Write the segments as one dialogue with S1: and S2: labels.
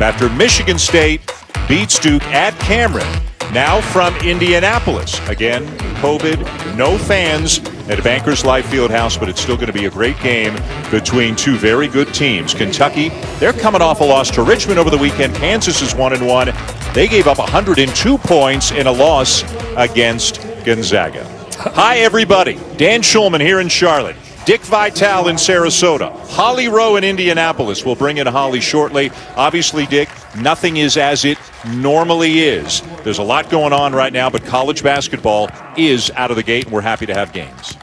S1: after Michigan State beats Duke at Cameron. Now from Indianapolis. Again, COVID, no fans at Bankers Life Fieldhouse, but it's still going to be a great game between two very good teams. Kentucky, they're coming off a loss to Richmond over the weekend. Kansas is 1-1. They gave up 102 points in a loss against Gonzaga. Hi, everybody. Dan Schulman here in Charlotte. Dick Vitale in Sarasota. Holly Rowe in Indianapolis. We'll bring in Holly shortly. Obviously, Dick, nothing is as it normally is. There's a lot going on right now, but college basketball is out of the gate, and we're happy to have games.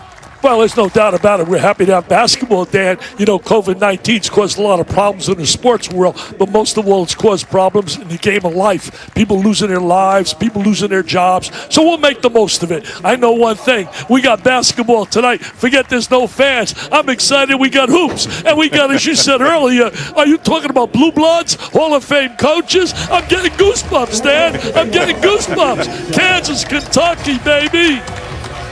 S2: Well, there's no doubt about it. We're happy to have basketball, Dan. You know, COVID-19's caused a lot of problems in the sports world, but most of all, it's caused problems in the game of life. People losing their lives, people losing their jobs. So we'll make the most of it. I know one thing. We got basketball tonight. Forget there's no fans. I'm excited we got hoops. And we got, as you said earlier, are you talking about Blue Bloods, Hall of Fame coaches? I'm getting goosebumps, Dan. I'm getting goosebumps. Kansas, Kentucky, baby.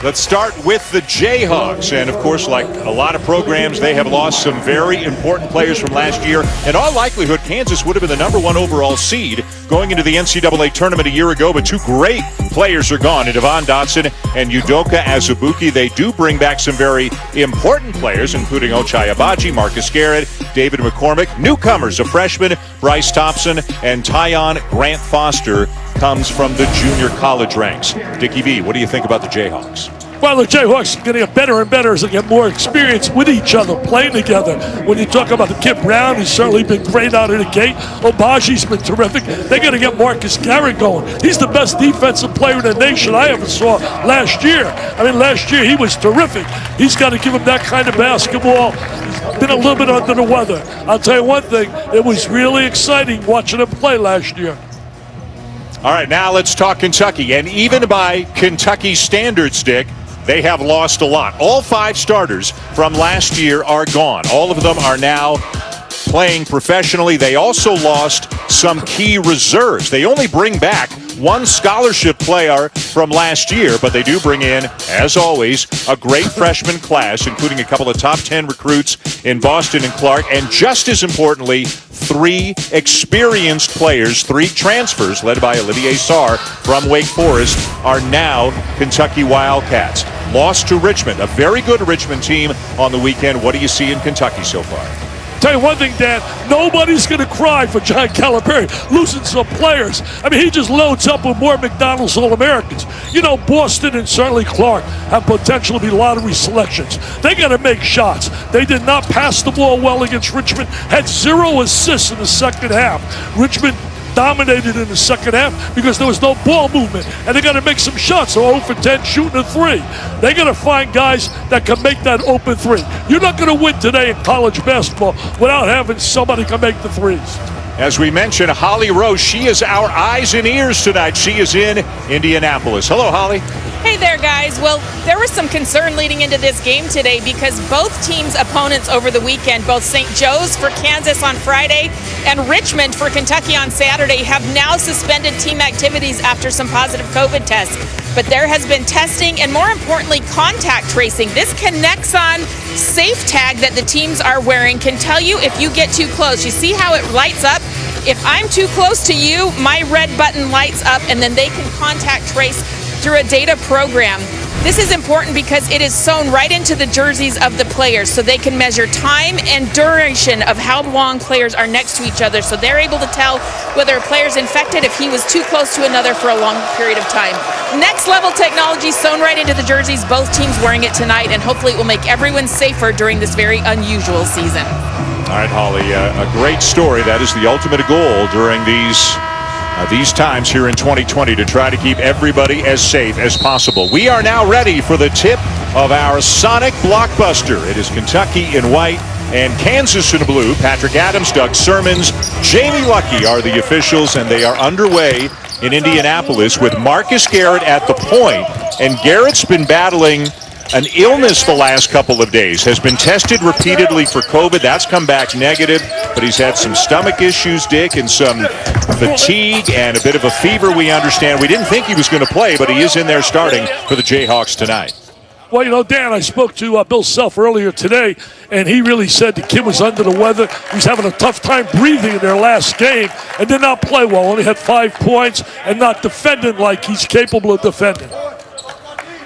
S1: Let's start with the Jayhawks. And, of course, like a lot of programs, they have lost some very important players from last year. In all likelihood, Kansas would have been the #1 overall seed going into the NCAA tournament a year ago. But two great players are gone, Devon Dotson and Udoka Azubuike. They do bring back some very important players, including Ochai Agbaji, Marcus Garrett, David McCormick. Newcomers, a freshman, Bryce Thompson, and Tyon Grant Foster comes from the junior college ranks. Dickie V, what do you think about the Jayhawks?
S2: Well, the Jayhawks are getting better and better as they get more experience with each other, playing together. When you talk about the Kid Brown, he's certainly been great out of the gate. Agbaji's been terrific. They're going to get Marcus Garrett going. He's the best defensive player in the nation I ever saw last year. I mean, last year he was terrific. He's got to give him that kind of basketball. He's been a little bit under the weather. I'll tell you one thing, it was really exciting watching him play last year.
S1: All right, now let's talk Kentucky. And even by Kentucky standards, Dick, they have lost a lot. All 5 starters from last year are gone. All of them are now playing professionally. They also lost some key reserves. They only bring back 1 scholarship player from last year, but they do bring in, as always, a great freshman class, including a couple of top 10 recruits in Boston and Clark, and just as importantly, 3 experienced players, 3 transfers led by Olivier Sarr from Wake Forest are now Kentucky Wildcats. Lost to Richmond, a very good Richmond team on the weekend. What do you see in Kentucky so far?
S2: Tell you one thing, Dan, nobody's going to cry for John Calipari losing some players. I mean, he just loads up with more McDonald's All-Americans. You know, Boston and certainly Clark have potential to be lottery selections. They got to make shots. They did not pass the ball well against Richmond, had 0 assists in the second half. Richmond dominated in the second half because there was no ball movement, and they got to make some shots. So 0 for 10 shooting a 3. They got to find guys that can make that open 3. You're not going to win today in college basketball without having somebody can make the 3s.
S1: As we mentioned, Holly Rowe, she is our eyes and ears tonight. She is in Indianapolis. Hello, Holly.
S3: Hey there, guys. Well, there was some concern leading into this game today because both teams' opponents over the weekend, both St. Joe's for Kansas on Friday and Richmond for Kentucky on Saturday, have now suspended team activities after some positive COVID tests. But there has been testing and, more importantly, contact tracing. This Connexon safe tag that the teams are wearing can tell you if you get too close. You see how it lights up? If I'm too close to you, my red button lights up, and then they can contact trace through a data program. This is important because it is sewn right into the jerseys of the players, so they can measure time and duration of how long players are next to each other, so they're able to tell whether a player's infected if he was too close to another for a long period of time. Next level technology sewn right into the jerseys, both teams wearing it tonight, and hopefully it will make everyone safer during this very unusual season.
S1: All right, Holly, a great story. That is the ultimate goal during these times here in 2020, to try to keep everybody as safe as possible. We are now ready for the tip of our Sonic blockbuster. It is Kentucky in white and Kansas in blue. Patrick Adams, Doug Sermons, Jamie Luckey are the officials, and they are underway in Indianapolis with Marcus Garrett at the point. And Garrett's been battling an illness the last couple of days, has been tested repeatedly for COVID. That's come back negative, but he's had some stomach issues, Dick, and some fatigue and a bit of a fever, we understand. We didn't think he was going to play, but he is in there starting for the Jayhawks tonight.
S2: Well, you know, Dan, I spoke to Bill Self earlier today, and he really said the kid was under the weather. He was having a tough time breathing in their last game and did not play well. Only had 5 points and not defending like he's capable of defending.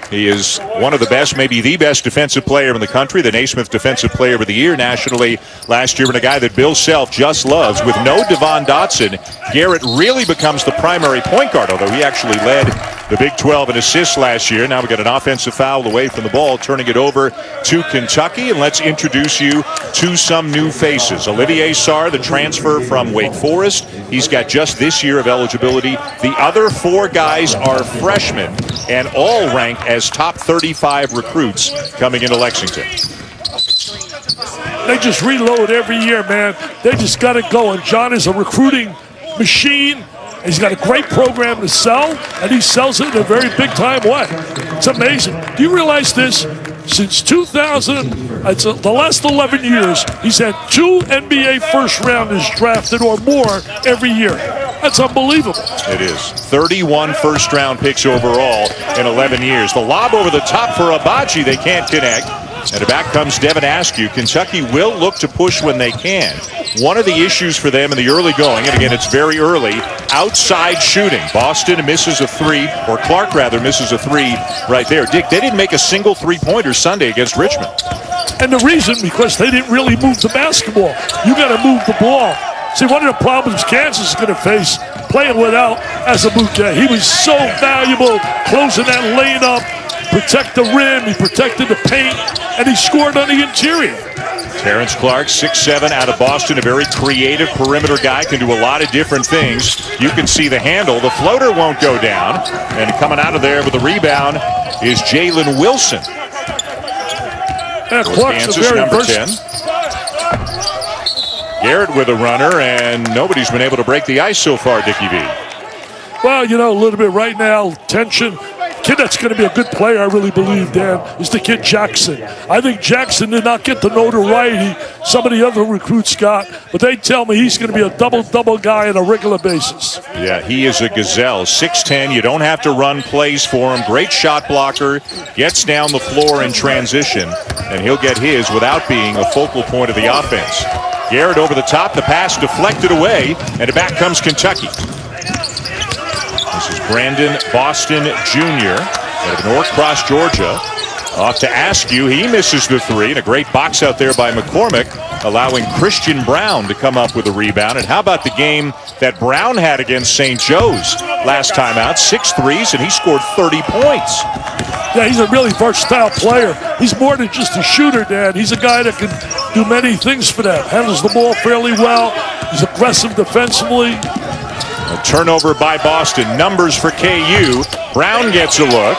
S1: He is one of the best, maybe the best defensive player in the country, the Naismith Defensive Player of the Year nationally last year, and a guy that Bill Self just loves. With no Devon Dotson, Garrett really becomes the primary point guard, although he actually led the Big 12 in assists last year. Now we got an offensive foul away from the ball, turning it over to Kentucky, and let's introduce you to some new faces. Olivier Sarr, the transfer from Wake Forest. He's got just this year of eligibility. The other 4 guys are freshmen and all ranked as top 35 recruits coming into Lexington.
S2: They just reload every year, man. They just got it going. John is a recruiting machine. He's got a great program to sell, and he sells it in a very big-time way. It's amazing. Do you realize this? Since 2000, the last 11 years, he's had 2 NBA first-rounders drafted or more every year. That's unbelievable.
S1: It is. 31 first-round picks overall in 11 years. The lob over the top for Abaji. They can't connect. And back comes Devin Askew. Kentucky will look to push when they can. One of the issues for them in the early going, and again, it's very early, outside shooting. Boston misses a 3, or Clark rather misses a 3 right there. Dick, they didn't make a single 3-pointer Sunday against Richmond.
S2: And the reason, because they didn't really move the basketball. You got to move the ball. See, one of the problems Kansas is going to face playing without Azubuike. He was so valuable closing that lane up, protect the rim, he protected the paint, and he scored on the interior.
S1: Terrence Clark, 6'7", out of Boston, a very creative perimeter guy, can do a lot of different things. You can see the handle. The floater won't go down. And coming out of there with the rebound is Jalen Wilson.
S2: Yeah, Clark's a very
S1: number 10. Garrett with a runner, and nobody's been able to break the ice so far, Dickie V.
S2: Well, you know, a little bit right now, tension. Kid that's going to be a good player, I really believe, Dan, is the kid Jackson. I think Jackson did not get the notoriety some of the other recruits got, but they tell me he's going to be a double-double guy on a regular basis.
S1: Yeah, he is a gazelle. 6'10", you don't have to run plays for him. Great shot blocker, gets down the floor in transition, and he'll get his without being a focal point of the offense. Garrett over the top, the pass deflected away, and back comes Kentucky. This is Brandon Boston Jr. out of Norcross, Georgia. Off to Askew. He misses the 3. And a great box out there by McCormick, allowing Christian Brown to come up with a rebound. And how about the game that Brown had against St. Joe's last time out? 6 threes, and he scored 30 points.
S2: Yeah, he's a really versatile player. He's more than just a shooter, Dan. He's a guy that can do many things for them. Handles the ball fairly well. He's aggressive defensively.
S1: A turnover by Boston. Numbers for KU. Brown gets a look.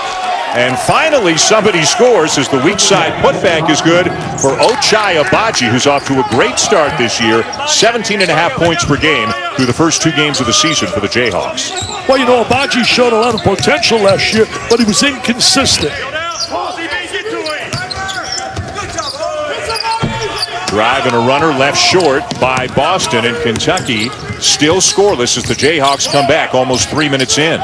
S1: And finally, somebody scores as the weak side putback is good for Ochai Abaji, who's off to a great start this year. 17.5 points per game through the first 2 games of the season for the Jayhawks.
S2: Well, you know, Abaji showed a lot of potential last year, but he was inconsistent.
S1: Drive and a runner left short by Boston, and Kentucky still scoreless as the Jayhawks come back almost 3 minutes in.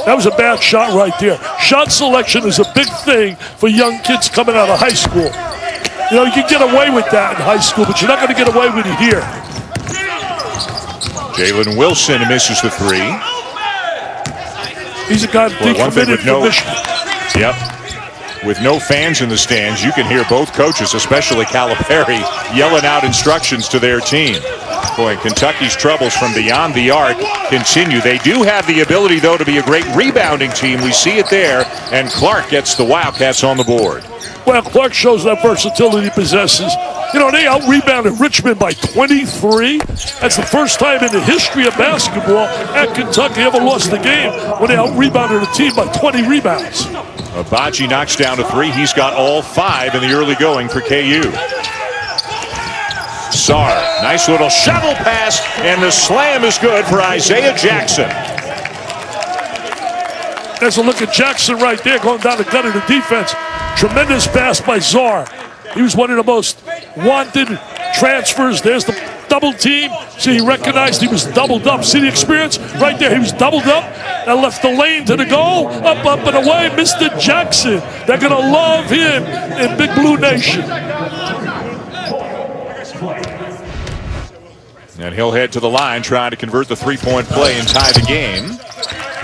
S2: That was a bad shot right there. Shot selection is a big thing for young kids coming out of high school. You know, you can get away with that in high school, but you're not going to get away with it here.
S1: Jalen Wilson misses the 3.
S2: He's a guy decommitted from Michigan.
S1: Yep. With no fans in the stands, you can hear both coaches, especially Calipari, yelling out instructions to their team. Boy, and Kentucky's troubles from beyond the arc continue. They do have the ability, though, to be a great rebounding team. We see it there, and Clark gets the Wildcats on the board.
S2: Well, Clark shows that versatility he possesses. You know, they out-rebounded Richmond by 23. That's the first time in the history of basketball at Kentucky ever lost a game when they out-rebounded a team by 20 rebounds.
S1: Abaji knocks down a 3. He's got all 5 in the early going for KU. Sarr, nice little shovel pass, and the slam is good for Isaiah Jackson.
S2: There's a look at Jackson right there going down the gut of the defense. Tremendous pass by Sarr. He was one of the most wanted transfers. There's the double team. See, he recognized he was doubled up. See the experience right there? He was doubled up and left the lane to the goal. Up, up, and away. Mr. Jackson. They're going to love him in Big Blue Nation.
S1: And he'll head to the line trying to convert the three-point play and tie the game,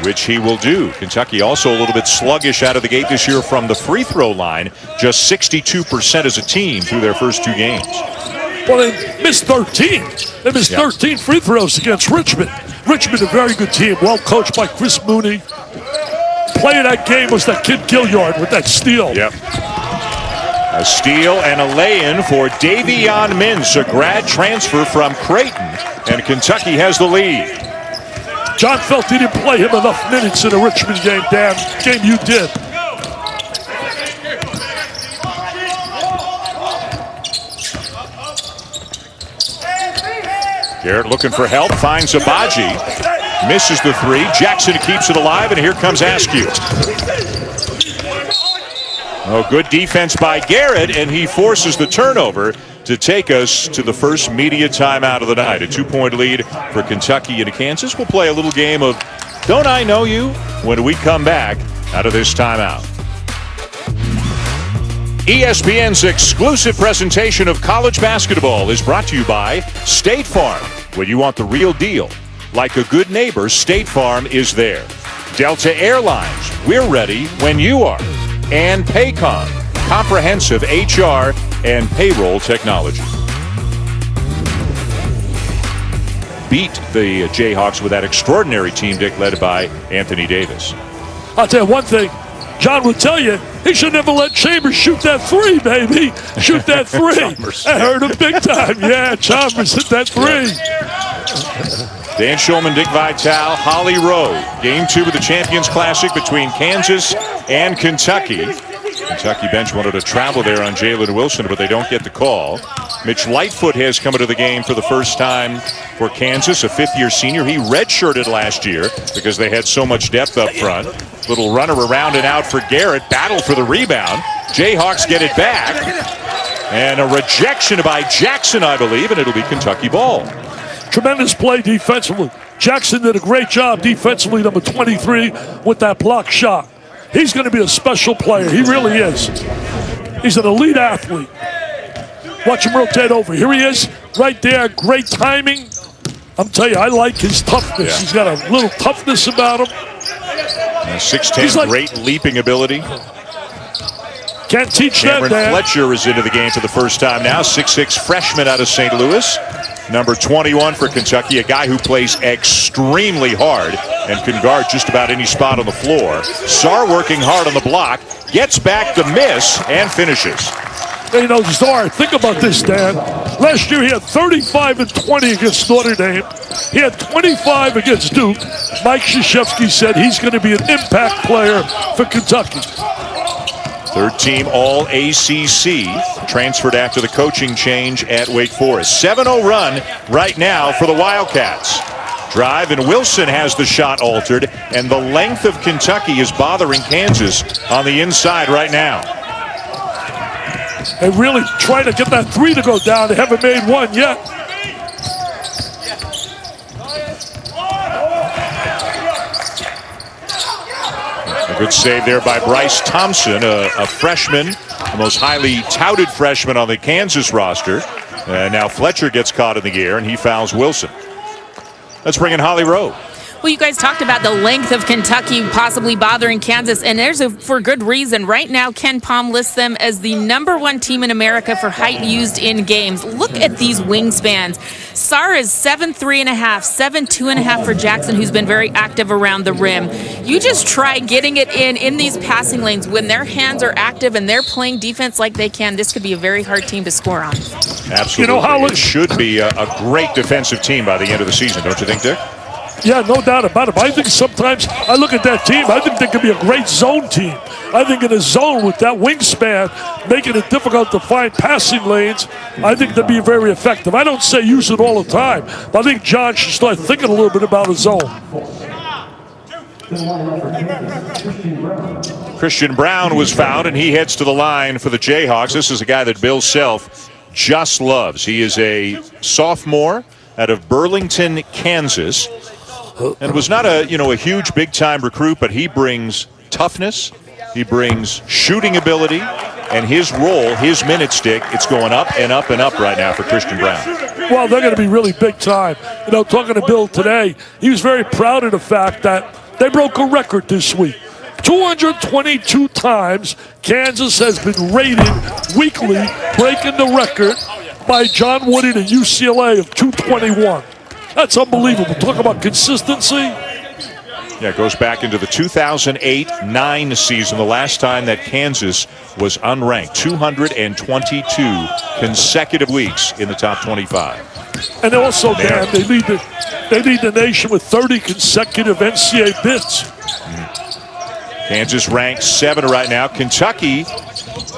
S1: which he will do. Kentucky also a little bit sluggish out of the gate this year from the free throw line. Just 62% as a team through their first two games.
S2: Well, they missed 13. They missed 13 free throws against Richmond. Richmond, a very good team, well coached by Chris Mooney. Player of that game was that kid Gilliard with that steal.
S1: Yep. A steal and a lay-in for Davion Mintz, a grad transfer from Creighton, and Kentucky has the lead.
S2: John felt he didn't play him enough minutes in the Richmond game, Dan. Game you did.
S1: Garrett looking for help, finds Abaji, misses the three. Jackson keeps it alive, and here comes Askew. Oh, good defense by Garrett, and he forces the turnover to take us to the first media timeout of the night. A 2-point lead for Kentucky and Kansas. We'll play a little game of Don't I Know You when we come back out of this timeout. ESPN's exclusive presentation of college basketball is brought to you by State Farm. When you want the real deal, like a good neighbor, State Farm is there. Delta Airlines, we're ready when you are. And Paycom, comprehensive HR and payroll technology. Beat the Jayhawks with that extraordinary team, Dick, led by Anthony Davis.
S2: I'll tell you one thing. John would tell you, he should never let Chambers shoot that three, baby. Shoot that three. I heard him big time. Yeah, Chambers hit that three.
S1: Dan Shulman, Dick Vitale, Holly Rowe. Game 2 of the Champions Classic between Kansas and Kentucky. Kentucky bench wanted to travel there on Jalen Wilson, but they don't get the call. Mitch Lightfoot has come into the game for the first time for Kansas, a fifth-year senior. He redshirted last year because they had so much depth up front. Little runner around and out for Garrett. Battle for the rebound. Jayhawks get it back. And a rejection by Jackson, I believe, and it'll be Kentucky ball.
S2: Tremendous play defensively. Jackson did a great job defensively, number 23, with that block shot. He's going to be a special player. He really is. He's an elite athlete. Watch him rotate over. Here he is, right there. Great timing. I'm telling you, I like his toughness.
S1: Yeah.
S2: He's got a little toughness about him.
S1: 6'10", like, great leaping ability.
S2: Can't teach
S1: Cameron
S2: that, Dan.
S1: Fletcher is into the game for the first time now. 6'6" freshman out of St. Louis. Number 21 for Kentucky, a guy who plays extremely hard and can guard just about any spot on the floor. Sarr working hard on the block, gets back the miss, and finishes.
S2: You know, Sarr, think about this, Dan. Last year he had 35 and 20 against Notre Dame. He had 25 against Duke. Mike Krzyzewski said he's going to be an impact player for Kentucky.
S1: Third-team All-ACC, transferred after the coaching change at Wake Forest. 7-0 run right now for the Wildcats. Drive, and Wilson has the shot altered, and the length of Kentucky is bothering Kansas on the inside right now.
S2: They really try to get that three to go down. They haven't made one yet.
S1: A good save there by Bryce Thompson, a freshman, the most highly touted freshman on the Kansas roster. And now Fletcher gets caught in the air, and he fouls Wilson. Let's bring in Holly Rowe.
S3: Well, you guys talked about the length of Kentucky possibly bothering Kansas, and there's for good reason. Right now, Ken Palm lists them as the #1 team in America for height used in games. Look at these wingspans. Sarr is 7'3.5", 7'2.5" for Jackson, who's been very active around the rim. You just try getting it in these passing lanes. When their hands are active and they're playing defense like they can, this could be a very hard team to score on.
S1: Absolutely. You know how it should be a great defensive team by the end of the season, don't you think, Dick?
S2: Yeah, no doubt about it. But I think sometimes I look at that team, I think they could be a great zone team. I think in a zone with that wingspan, making it difficult to find passing lanes, I think they'd be very effective. I don't say use it all the time, but I think John should start thinking a little bit about a zone.
S1: Christian Brown was fouled, and he heads to the line for the Jayhawks. This is a guy that Bill Self just loves. He is a sophomore out of Burlington, Kansas, and was not a huge big-time recruit, but he brings toughness, he brings shooting ability, and his role, his minute stick, it's going up and up and up right now for Christian Brown.
S2: Well, they're going to be really big time. Talking to Bill today, he was very proud of the fact that they broke a record this week. 222 times Kansas has been rated weekly, breaking the record by John Woody at UCLA of 221. That's unbelievable. Talk about consistency.
S1: Yeah, it goes back into the 2008-9 season, the last time that Kansas was unranked. 222 consecutive weeks in the top 25.
S2: And also, Dan, they lead the nation with 30 consecutive NCAA bids.
S1: Kansas ranked 7 right now. Kentucky,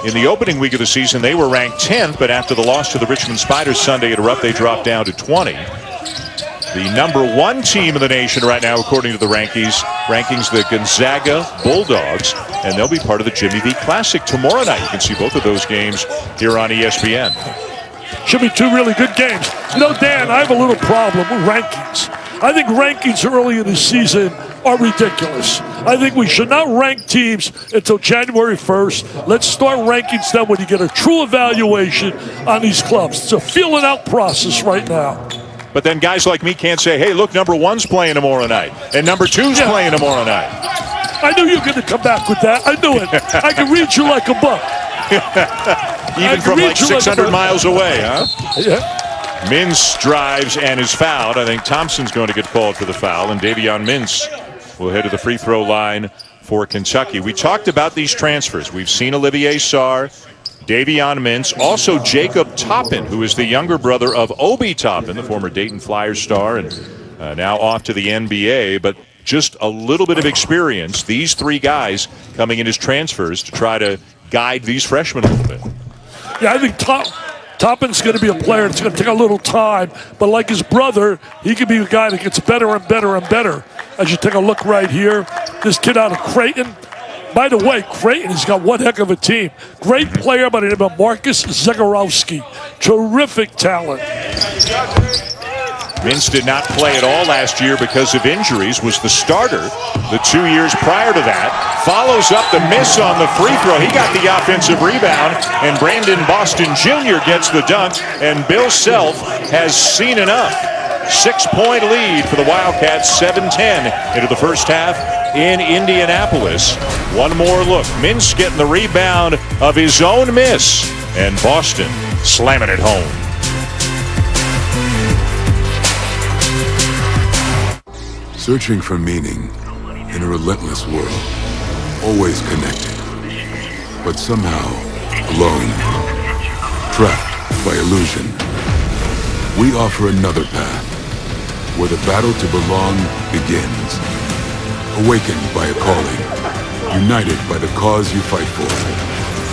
S1: in the opening week of the season, they were ranked 10th, but after the loss to the Richmond Spiders Sunday at Rupp, they dropped down to 20. The number 1 team in the nation right now, according to the rankings, the Gonzaga Bulldogs, and they'll be part of the Jimmy V Classic tomorrow night. You can see both of those games here on ESPN.
S2: Should be 2 really good games. Dan, I have a little problem with rankings. I think rankings early in the season are ridiculous. I think we should not rank teams until January 1st. Let's start rankings then when you get a true evaluation on these clubs. It's a feeling out process right now.
S1: But then guys like me can't say, hey, look, number 1's playing tomorrow night, and number 2's playing tomorrow night.
S2: I knew you were going to come back with that. I knew it. I can read you like a book.
S1: Even from like 600 miles away, huh?
S2: Yeah.
S1: Mintz drives and is fouled. I think Thompson's going to get called for the foul, and Davion Mintz will head to the free throw line for Kentucky. We talked about these transfers. We've seen Olivier Sarr, Davion Mintz, also Jacob Toppin, who is the younger brother of Obi Toppin, the former Dayton Flyers star, and now off to the NBA. But just a little bit of experience. These 3 guys coming in as transfers to try to guide these freshmen a little bit.
S2: Yeah, I think Toppin's going to be a player. It's going to take a little time, but like his brother, he can be a guy that gets better and better and better. As you take a look right here, this kid out of Creighton. By the way, Creighton has got one heck of a team. Great player by the name of Marcus Zagorowski. Terrific talent.
S1: Mintz did not play at all last year because of injuries, was the starter the 2 years prior to that. Follows up the miss on the free throw. He got the offensive rebound, and Brandon Boston Jr. gets the dunk, and Bill Self has seen enough. 6-point lead for the Wildcats, 7-10 into the first half in Indianapolis. One more look. Mintz getting the rebound of his own miss, and Boston slamming it home.
S4: Searching for meaning in a relentless world, always connected, but somehow alone, trapped by illusion. We offer another path, where the battle to belong begins. Awakened by a calling, united by the cause you fight for.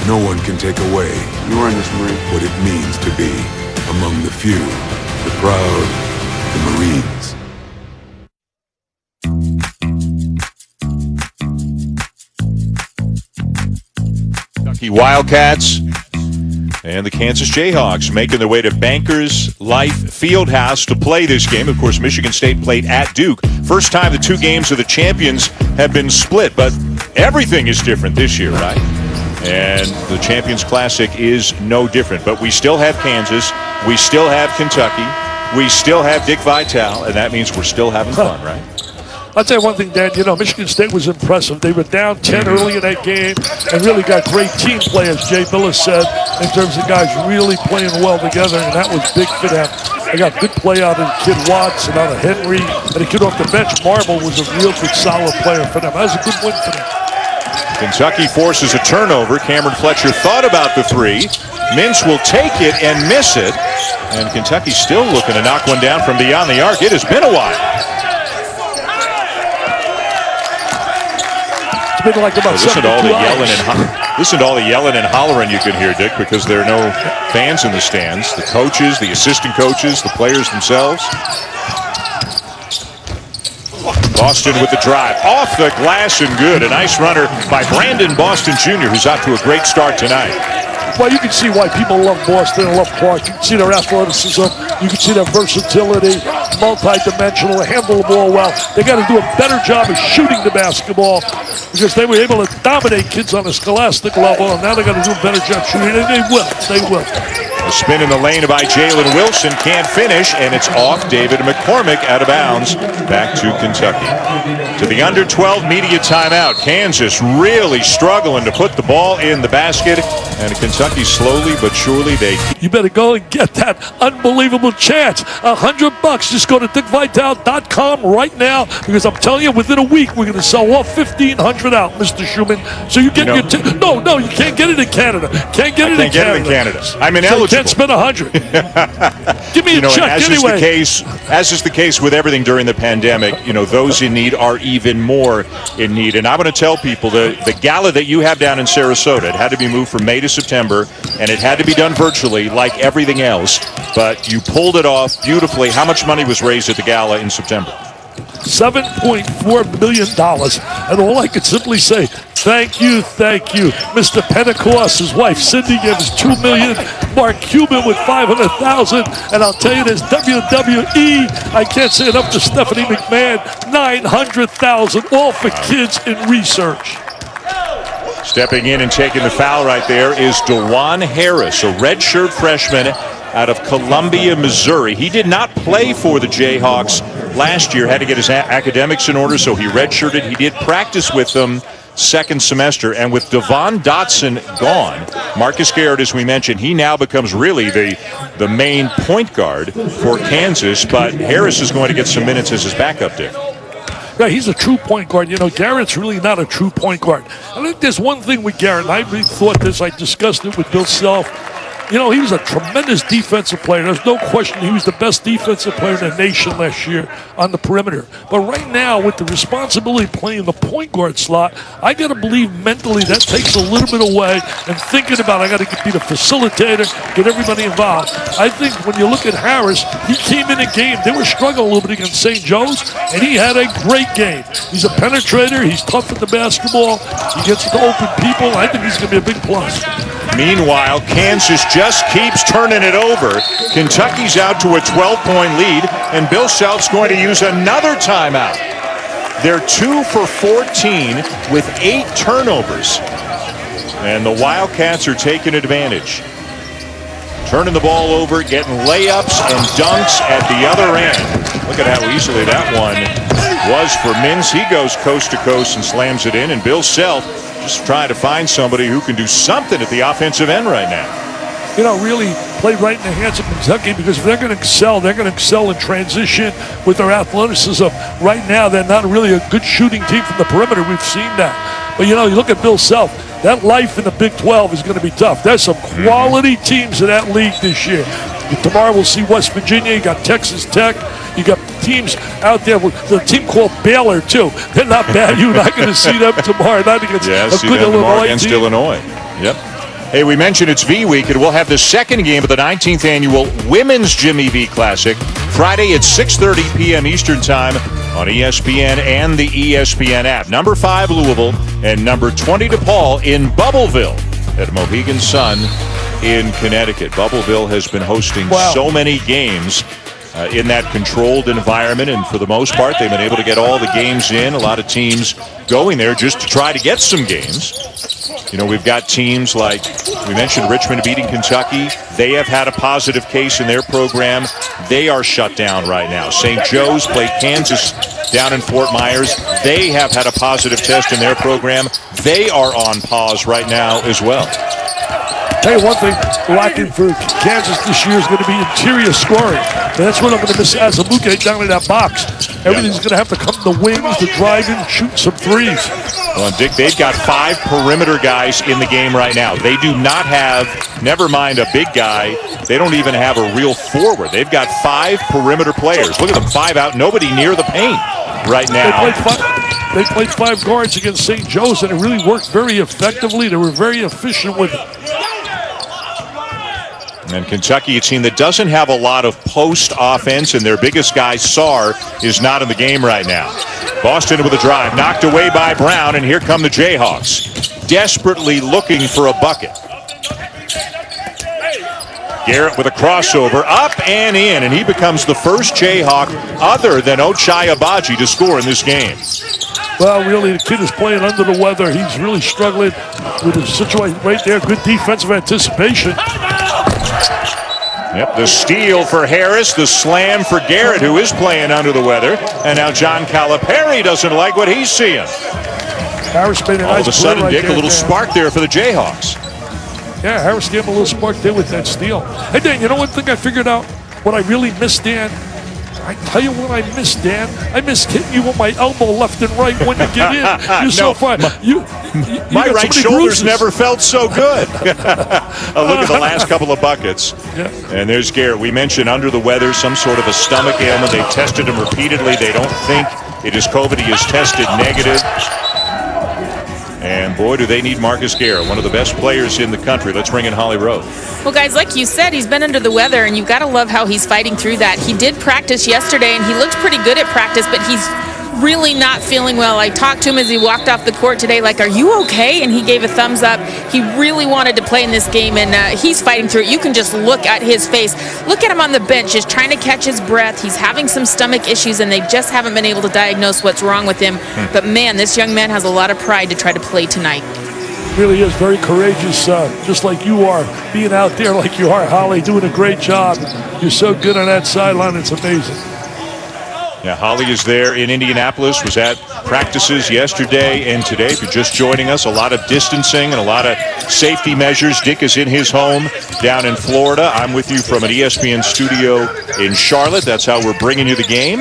S4: No one can take away what it means to be among the few, the proud, the Marines.
S1: Kentucky Wildcats and the Kansas Jayhawks making their way to Bankers Life Fieldhouse to play this game. Of course, Michigan State played at Duke. First time the 2 games of the champions have been split, but everything is different this year, right? And the Champions Classic is no different. But we still have Kansas, we still have Kentucky, we still have Dick Vitale, and that means we're still having fun, right?
S2: I'll tell you one thing, Dan. Michigan State was impressive. They were down 10 early in that game and really got great team play, as Jay Billis said, in terms of guys really playing well together, and that was big for them. They got good play out of the kid Watts and out of Henry, and the kid off the bench, Marble, was a real good, solid player for them. That was a good win for them.
S1: Kentucky forces a turnover. Cameron Fletcher thought about the 3. Mintz will take it and miss it, and Kentucky still looking to knock one down from beyond the arc. It has been a while.
S2: It's been like about
S1: listen to all the yelling and hollering you can hear, Dick, because there are no fans in the stands. The coaches, the assistant coaches, the players themselves. Boston with the drive. Off the glass and good. A nice runner by Brandon Boston Jr., who's out to a great start tonight.
S2: Well, you can see why people love Boston and love Clark. You can see their athleticism. You can see their versatility, multi-dimensional, handle the ball well. They got to do a better job of shooting the basketball because they were able to dominate kids on a scholastic level, and now they got to do a better job shooting, and they will. They will.
S1: A spin in the lane by Jalen Wilson, can't finish, and it's off David McCormick, out of bounds, back to Kentucky. To the under 12 media timeout. Kansas really struggling to put the ball in the basket, and Kentucky slowly but surely
S2: You better go and get that unbelievable chance. $100. Just go to DecVital.com right now, because I'm telling you, within a week we're going to sell all 1,500 out, Mr. Schumann. So you get your no, you can't get it in Canada. Can't get it in Canada.
S1: I'm
S2: So
S1: ineligible.
S2: you can't spend 100. Give me a check anyway.
S1: As is the case with everything during the pandemic, those in need are even more in need. And I'm going to tell people the gala that you have down in Sarasota, it had to be moved from May to September, and it had to be done virtually like everything else. But you pulled it off beautifully. How much money was raised at the gala in September?
S2: $7.4 million. And all I can simply say, thank you. Mr. Pentecost, his wife Cindy gave us $2 million. Mark Cuban with $500,000. And I'll tell you this, WWE, I can't say enough to Stephanie McMahon, $900,000, all for kids in research.
S1: Stepping in and taking the foul right there is DeJuan Harris, a redshirt freshman out of Columbia, Missouri. He did not play for the Jayhawks last year, had to get his academics in order, so he redshirted. He did practice with them second semester, and with Devon Dotson gone, Marcus Garrett, as we mentioned, he now becomes really the main point guard for Kansas, but Harris is going to get some minutes as his backup there.
S2: Yeah, he's a true point guard. Garrett's really not a true point guard. I think there's one thing with Garrett, and I really thought this, I discussed it with Bill Self. He was a tremendous defensive player. There's no question he was the best defensive player in the nation last year on the perimeter. But right now, with the responsibility of playing the point guard slot, I got to believe mentally that takes a little bit away, and thinking about I got to be the facilitator, get everybody involved. I think when you look at Harris, he came in a game, they were struggling a little bit against St. Joe's, and he had a great game. He's a penetrator, he's tough at the basketball, he gets to open people. I think he's going to be a big plus.
S1: Meanwhile, Kansas just keeps turning it over. Kentucky's out to a 12-point lead, and Bill Self's going to use another timeout. They're 2 for 14 with 8 turnovers, and the Wildcats are taking advantage. Turning the ball over, getting layups and dunks at the other end. Look at how easily that one was for Mins. He goes coast to coast and slams it in, and Bill Self just trying to find somebody who can do something at the offensive end right now.
S2: Really play right in the hands of Kentucky, because if they're going to excel in transition with their athleticism. Right now, they're not really a good shooting team from the perimeter. We've seen that. But, you look at Bill Self. That life in the Big 12 is going to be tough. There's some quality teams in that league this year. Tomorrow we'll see West Virginia. You got Texas Tech. You got teams out there. There's a team called Baylor, too. They're not bad. You're not going to see them tomorrow night against a good Illinois team.
S1: Illinois. Yep. Hey, we mentioned it's V-Week, and we'll have the second game of the 19th Annual Women's Jimmy V Classic Friday at 6:30 p.m. Eastern Time on ESPN and the ESPN app. Number 5, Louisville, and number 20, DePaul in Bubbleville at Mohegan Sun in Connecticut. Bubbleville has been hosting so many games in that controlled environment, and for the most part, they've been able to get all the games in. A lot of teams going there just to try to get some games. We've got teams like, we mentioned Richmond beating Kentucky. They have had a positive case in their program. They are shut down right now. St. Joe's played Kansas down in Fort Myers. They have had a positive test in their program. They are on pause right now as well.
S2: Tell you one thing, lacking for Kansas this year is going to be interior scoring. And that's what I'm going to miss as a Luque down in that box. Everything's going to have to come to the wings, to driving, shoot some threes.
S1: Well, Dick, they've got 5 perimeter guys in the game right now. They do not have, never mind a big guy, they don't even have a real forward. They've got 5 perimeter players. Look at them, 5 out, nobody near the paint right now.
S2: They played 5 guards against St. Joe's, and it really worked very effectively. They were very efficient with it.
S1: And Kentucky, a team that doesn't have a lot of post offense, and their biggest guy, Sarr, is not in the game right now. Boston with a drive, knocked away by Brown, and here come the Jayhawks, desperately looking for a bucket. Garrett with a crossover, up and in, and he becomes the first Jayhawk other than Ochai Agbaji to score in this game.
S2: Well, really, the kid is playing under the weather. He's really struggling with the situation right there. Good defensive anticipation.
S1: Yep, the steal for Harris, the slam for Garrett, who is playing under the weather. And now John Calipari doesn't like what he's seeing.
S2: Harris made a nice
S1: All of a sudden,
S2: right
S1: Dick,
S2: there,
S1: a little spark there for the Jayhawks.
S2: Yeah, Harris gave him a little spark there with that steal. Hey, Dan, you know one thing I figured out? What I really miss, Dan? I tell you what I miss, Dan. I miss hitting you with my elbow left and right when you get in. You're so fun.
S1: My right shoulder's never felt so good. Look at the last couple of buckets.
S2: Yeah.
S1: And there's Garrett. We mentioned under the weather, some sort of a stomach ailment. They tested him repeatedly. They don't think it is COVID. He is tested negative. And boy, do they need Marcus Garrett, one of the best players in the country. Let's bring in Holly Rowe.
S3: Well, guys, like you said, he's been under the weather, and you've got to love how he's fighting through that. He did practice yesterday, and he looked pretty good at practice, but he's really not feeling well. I talked to him as he walked off the court today, like, are you okay? And he gave a thumbs up. He really wanted to play in this game, and he's fighting through it. You can just look at his face. Look at him on the bench, just trying to catch his breath. He's having some stomach issues, and they just haven't been able to diagnose what's wrong with him. But, man, this young man has a lot of pride to try to play tonight.
S2: Really is very courageous, just like you are, being out there like you are, Holly, doing a great job. You're so good on that sideline, it's amazing.
S1: Yeah, Holly is there in Indianapolis, was at practices yesterday and today. If you're just joining us, a lot of distancing and a lot of safety measures. Dick is in his home down in Florida. I'm with you from an ESPN studio in Charlotte. That's how we're bringing you the game.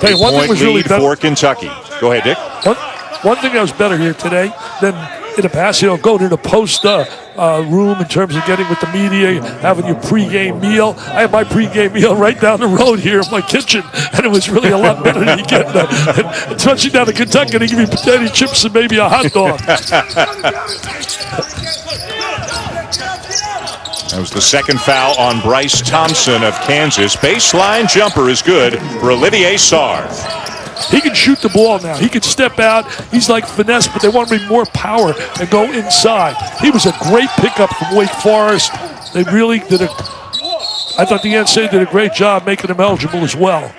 S2: Hey, one thing was really better
S1: for Kentucky. Go ahead, Dick.
S2: One thing that was better here today than in the past, go to the post room in terms of getting with the media, having your pregame meal. I had my pregame meal right down the road here in my kitchen, and it was really a lot better than you get. Especially down to Kentucky, they give you potato chips and maybe a hot dog.
S1: That was the second foul on Bryce Thompson of Kansas. Baseline jumper is good for Olivier Sarr.
S2: He can shoot the ball now. He can step out. He's like finesse, but they want to bring more power and go inside. He was a great pickup from Wake Forest. They really did I thought the NCAA did a great job making him eligible as well.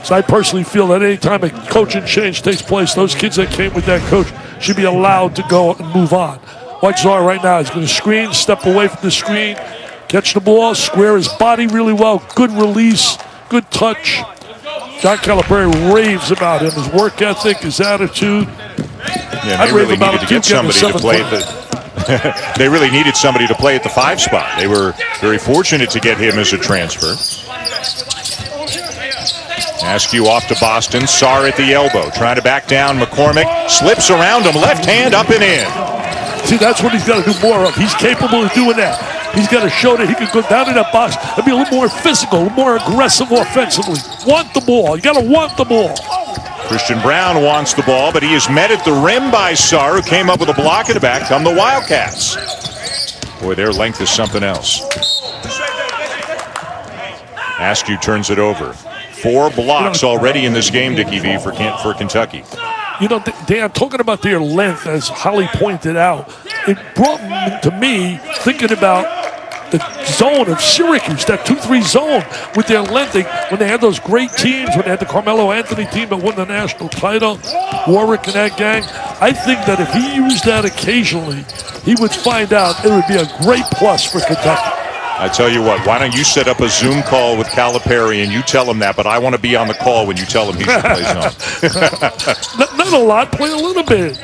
S2: So I personally feel that any time a coaching change takes place, those kids that came with that coach should be allowed to go and move on. Watch Sarr right now. He's going to screen, step away from the screen, catch the ball, square his body really well. Good release, good touch. John Calipari raves about him, his work ethic, his attitude.
S1: Yeah, they really needed to get somebody to play at the they really needed somebody to play at the 5 spot. They were very fortunate to get him as a transfer. Askew off to Boston. Sarr at the elbow, trying to back down. McCormick slips around him, left hand up and in.
S2: See, that's what he's got to do more of. He's capable of doing that. He's got to show that he can go down in that box and be a little more physical, a little more aggressive offensively. Want the ball. You got to want the ball.
S1: Christian Brown wants the ball, but he is met at the rim by Sarr, who came up with a block at the back. Come the Wildcats. Boy, their length is something else. Askew turns it over. 4 blocks already in this game, Dickie V, for Kentucky.
S2: You know, Dan, talking about their length, as Holly pointed out, it brought to me thinking about the zone of Syracuse, that 2-3 zone with their length. When they had those great teams, when they had the Carmelo Anthony team that won the national title, Warwick and that gang, I think that if he used that occasionally, he would find out it would be a great plus for Kentucky.
S1: I tell you what, why don't you set up a Zoom call with Calipari and you tell him that, but I want to be on the call when you tell him he should play zone.
S2: Not a lot, play a little bit.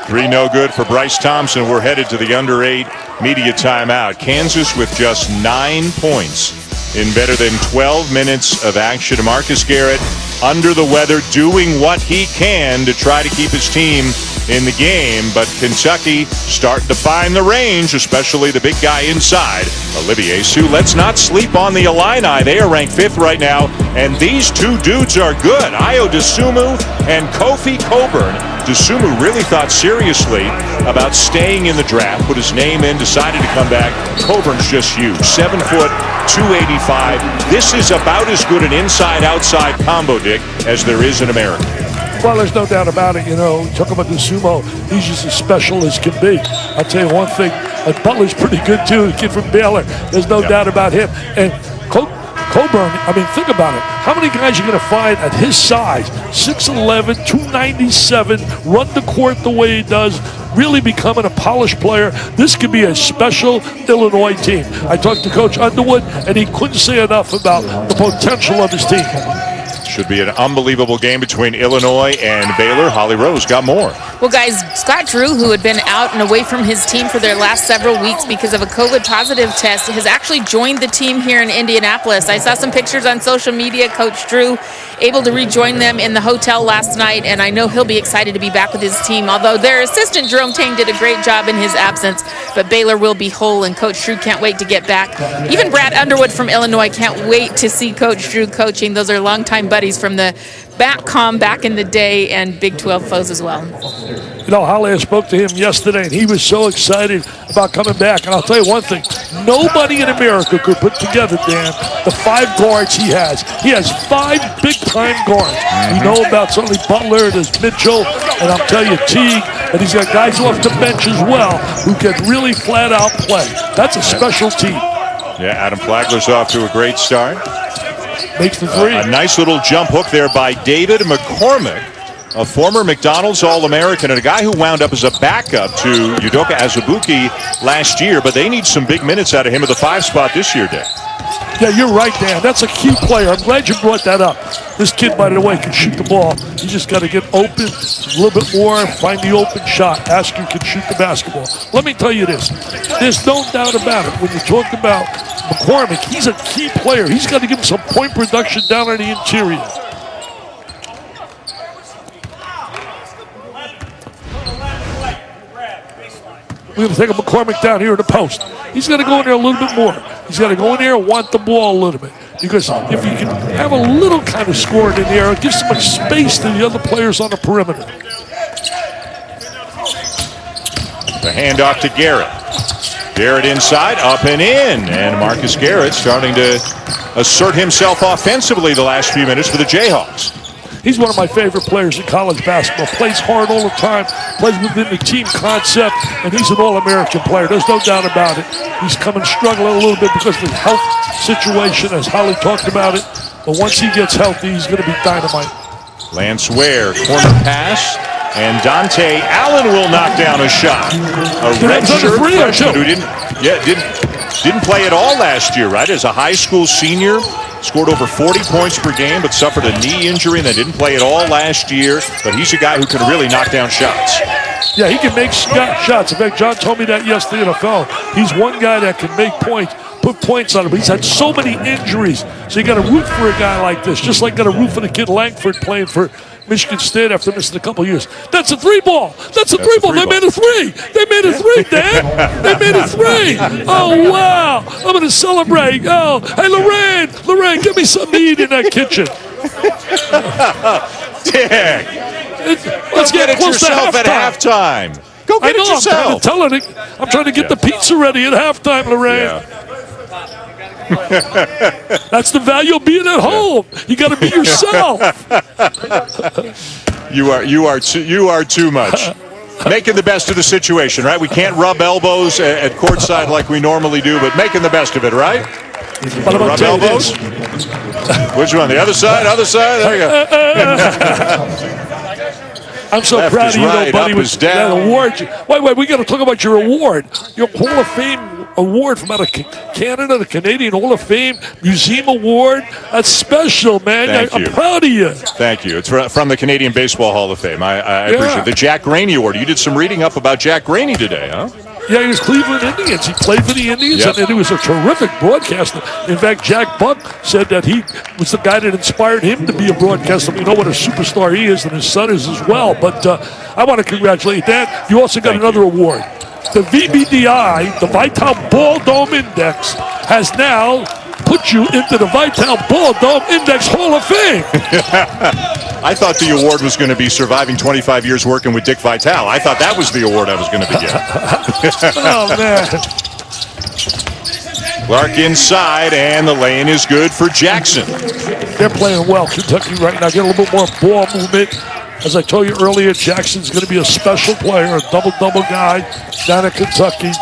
S1: 3 no good for Bryce Thompson. We're headed to the under-8 media timeout. Kansas with just 9 points in better than 12 minutes of action. Marcus Garrett under the weather, doing what he can to try to keep his team in the game, but Kentucky starting to find the range, especially the big guy inside, Olivier Sue. Let's not sleep on the Illini. They are ranked 5th right now, and these 2 dudes are good. Ayo Dosunmu and Kofi Cockburn. Dosunmu really thought seriously about staying in the draft, put his name in, decided to come back. Coburn's just huge, 7 foot, 285. This is about as good an inside-outside combo, Dick, as there is in America.
S2: Well, there's no doubt about it. You know, talk about the sumo. He's just as special as can be. I'll tell you one thing. Butler's pretty good, too. The kid from Baylor. There's no doubt about him. And Coburn, I mean, think about it. How many guys you're going to find at his size, 6'11", 297, run the court the way he does, really becoming a polished player? This could be a special Illinois team. I talked to Coach Underwood, and he couldn't say enough about the potential of his team.
S1: Should be an unbelievable game between Illinois and Baylor. Holly Rose got more.
S3: Well, guys, Scott Drew, who had been out and away from his team for their last several weeks because of a COVID positive test, has actually joined the team here in Indianapolis. I saw some pictures on social media. Coach Drew able to rejoin them in the hotel last night, and I know he'll be excited to be back with his team, although their assistant Jerome Tang did a great job in his absence, but Baylor will be whole, and Coach Drew can't wait to get back. Even Brad Underwood from Illinois can't wait to see Coach Drew coaching. Those are longtime buddies from the back in the day, and Big 12 foes as well.
S2: You know, Holly, I spoke to him yesterday, and he was so excited about coming back. And I'll tell you one thing, nobody in America could put together, Dan, the 5 guards he has. He has 5 big-time guards. You know about certainly Butler, there's Mitchell, and I'll tell you Teague, and he's got guys off the bench as well who can really flat-out play. That's a special team.
S1: Yeah, Adam Flagler's off to a great start.
S2: Makes the 3.
S1: A nice little jump hook there by David McCormick, a former McDonald's All-American and a guy who wound up as a backup to Udoka Azubuike last year, but they need some big minutes out of him at the 5 spot this year, Dick.
S2: Yeah, you're right, Dan. That's a key player. I'm glad you brought that up. This kid, by the way, can shoot the ball. You just got to get open a little bit more, find the open shot. Asker can shoot the basketball. Let me tell you this. There's no doubt about it. When you talk about McCormick, he's a key player. He's got to give him some point production down on the interior. We're going to take a McCormick down here in the post. He's got to go in there a little bit more. He's got to go in there and want the ball a little bit. Because if you can have a little kind of scoring in there, it gives so much space to the other players on the perimeter.
S1: The handoff to Garrett. Garrett inside, up and in. And Marcus Garrett starting to assert himself offensively the last few minutes for the Jayhawks.
S2: He's one of my favorite players in college basketball. Plays hard all the time, plays within the team concept, and he's an All-American player. There's no doubt about it. He's coming struggling a little bit because of his health situation, as Holly talked about it. But once he gets healthy, he's going to be dynamite.
S1: Lance Ware, corner pass, and Dante Allen will knock down a shot. A redshirt freshman who didn't play at all last year, right? As a high school senior. Scored over 40 points per game, but suffered a knee injury and then didn't play at all last year. But he's a guy who can really knock down shots.
S2: Yeah, he can make shots. In fact, John told me that yesterday on the phone. He's one guy that can make points, put points on him. But he's had so many injuries. So you got to root for a guy like this. Just like got to root for the kid Langford playing for Michigan State after missing a couple years. That's a 3-ball. That's a 3-ball. They made a 3. They made a 3, Dan. They made a 3. Oh, wow. I'm going to celebrate. Oh, hey, Lorraine, give me something to eat in that kitchen.
S1: Dick,
S2: let's get
S1: it
S2: close
S1: yourself
S2: to
S1: at halftime. Go get it yourself.
S2: I'm trying to get the pizza ready at halftime, Lorraine.
S1: Yeah.
S2: That's the value of being at home. You got to be yourself.
S1: You are too much. Making the best of the situation, right? We can't rub elbows at courtside like we normally do, but making the best of it, right? Rub elbows? Which one? The other side? Other side? There you go.
S2: I'm so
S1: Left
S2: proud
S1: is
S2: of you,
S1: right,
S2: buddy,
S1: up
S2: with
S1: is down.
S2: that award. Wait, we got to talk about your award. Your Hall of Fame award from out of Canada, the Canadian Hall of Fame Museum Award. That's special, man. I'm proud of you.
S1: Thank you. It's from the Canadian Baseball Hall of Fame. I appreciate it. The Jack Graney Award. You did some reading up about Jack Graney today, huh?
S2: Yeah, he was Cleveland Indians. He played for the Indians, and he was a terrific broadcaster. In fact, Jack Buck said that he was the guy that inspired him to be a broadcaster. We know what a superstar he is, and his son is as well. But I want to congratulate you, Dan. You also got another award. The VBDI, the Vital Ball Dome Index, has now put you into the Vital Ball Dome Index Hall of Fame.
S1: I thought the award was going to be surviving 25 years working with Dick Vitale. I thought that was the award I was going to be getting.
S2: Oh, man.
S1: Clark inside, and the lane is good for Jackson.
S2: They're playing well, Kentucky, right now. Get a little bit more ball movement. As I told you earlier, Jackson's going to be a special player, a double-double guy down at Kentucky.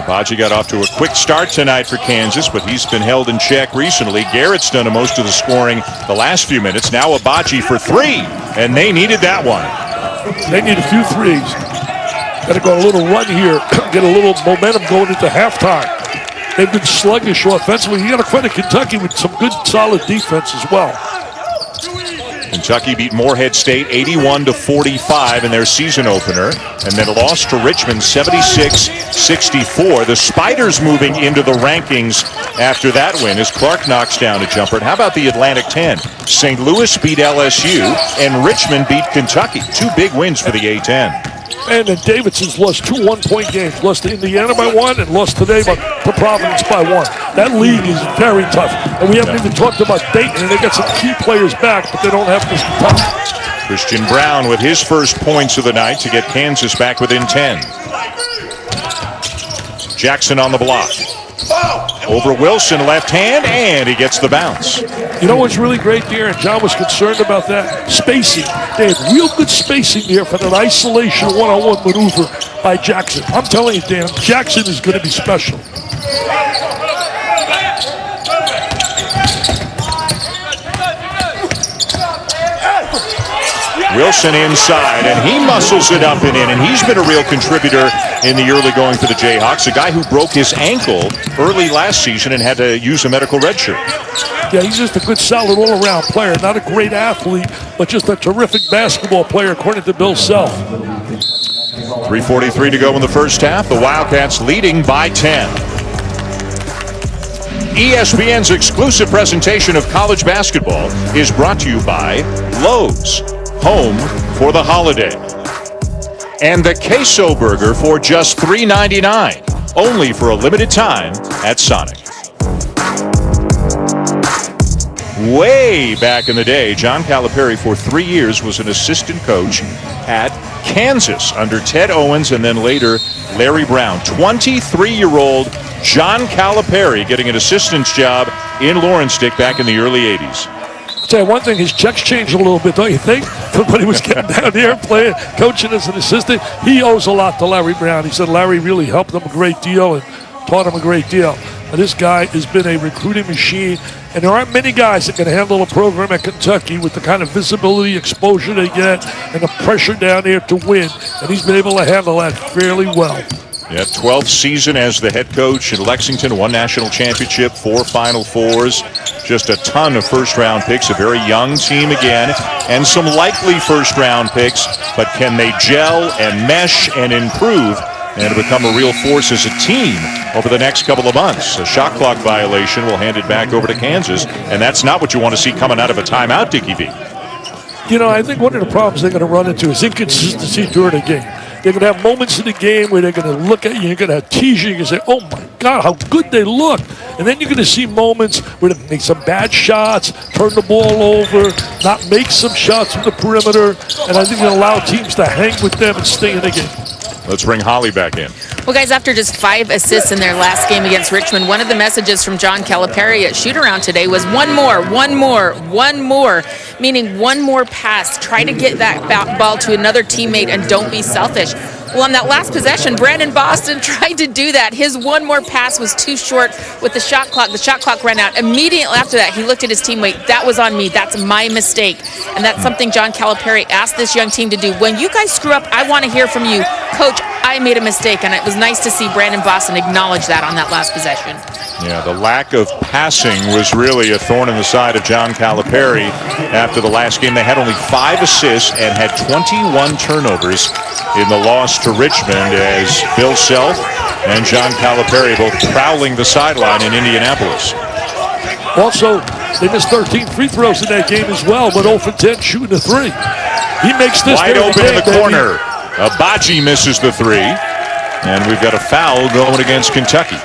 S1: Abaji got off to a quick start tonight for Kansas, but he's been held in check recently. Garrett's done most of the scoring the last few minutes. Now Abaji for three, and they needed that one.
S2: They need a few threes. Got to go on a little run here, get a little momentum going into halftime. They've been sluggish offensively. You got to credit Kentucky with some good, solid defense as well.
S1: Kentucky beat Morehead State 81-45 in their season opener, and then lost to Richmond 76-64. The Spiders moving into the rankings after that win as Clark knocks down a jumper. And how about the Atlantic 10? St. Louis beat LSU, and Richmond beat Kentucky. Two big wins for the A-10.
S2: And then Davidson's lost two one-point games. Lost to Indiana by one and lost today to Providence by one. That league is very tough. And we haven't even talked about Dayton, and they got some key players back, but they don't have this tough.
S1: Christian Brown with his first points of the night to get Kansas back within 10. Jackson on the block. Over Wilson, left hand, and he gets the bounce.
S2: You know what's really great there, and John was concerned about that? Spacing. They had real good spacing there for that isolation one-on-one maneuver by Jackson. I'm telling you, Dan, Jackson is going to be special.
S1: Wilson inside, and he muscles it up and in, and he's been a real contributor in the early going for the Jayhawks, a guy who broke his ankle early last season and had to use a medical red shirt.
S2: Yeah, he's just a good, solid all-around player. Not a great athlete, but just a terrific basketball player, according to Bill Self.
S1: 3:43 to go in the first half. The Wildcats leading by 10. ESPN's exclusive presentation of college basketball is brought to you by Lowe's, home for the holiday. And the queso burger for just $3.99, only for a limited time at Sonic. Way back in the day, John Calipari for 3 years was an assistant coach at Kansas under Ted Owens and then later Larry Brown. 23-year-old John Calipari getting an assistant's job in Lawrence Dick back in the early 80s.
S2: I'll tell you one thing, his checks changed a little bit, don't you think? When he was getting down there and playing, coaching as an assistant, he owes a lot to Larry Brown. He said Larry really helped him a great deal and taught him a great deal. And this guy has been a recruiting machine, and there aren't many guys that can handle a program at Kentucky with the kind of visibility, exposure they get, and the pressure down there to win. And he's been able to handle that fairly well.
S1: Yeah, 12th season as the head coach in Lexington, 1 national championship, 4 Final Fours, just a ton of first-round picks, a very young team again, and some likely first-round picks, but can they gel and mesh and improve and become a real force as a team over the next couple of months? A shot clock violation will hand it back over to Kansas, and that's not what you want to see coming out of a timeout, Dickie V.
S2: You know, I think one of the problems they're going to run into is inconsistency during the game. They're going to have moments in the game where they're going to look at you, you're going to tease you, and say, oh my God, how good they look. And then you're going to see moments where they make some bad shots, turn the ball over, not make some shots from the perimeter, and I think it'll allow teams to hang with them and stay in the game.
S1: Let's bring Holly back in.
S3: Well, guys, after just 5 assists in their last game against Richmond, one of the messages from John Calipari at shoot-around today was one more, meaning one more pass. Try to get that ball to another teammate and don't be selfish. Well, on that last possession, Brandon Boston tried to do that. His one more pass was too short with the shot clock. The shot clock ran out. Immediately after that, he looked at his teammate. That was on me. That's my mistake. And that's something John Calipari asked this young team to do. When you guys screw up, I want to hear from you. Coach, I made a mistake. And it was nice to see Brandon Boston acknowledge that on that last possession.
S1: Yeah, the lack of passing was really a thorn in the side of John Calipari after the last game. They had only 5 assists and had 21 turnovers in the loss to Richmond as Bill Self and John Calipari both prowling the sideline in Indianapolis.
S2: Also, they missed 13 free throws in that game as well, but 0 for 10 shooting a 3. He makes this
S1: wide open
S2: game,
S1: in the corner. Abaji misses the 3, and we've got a foul going against Kentucky.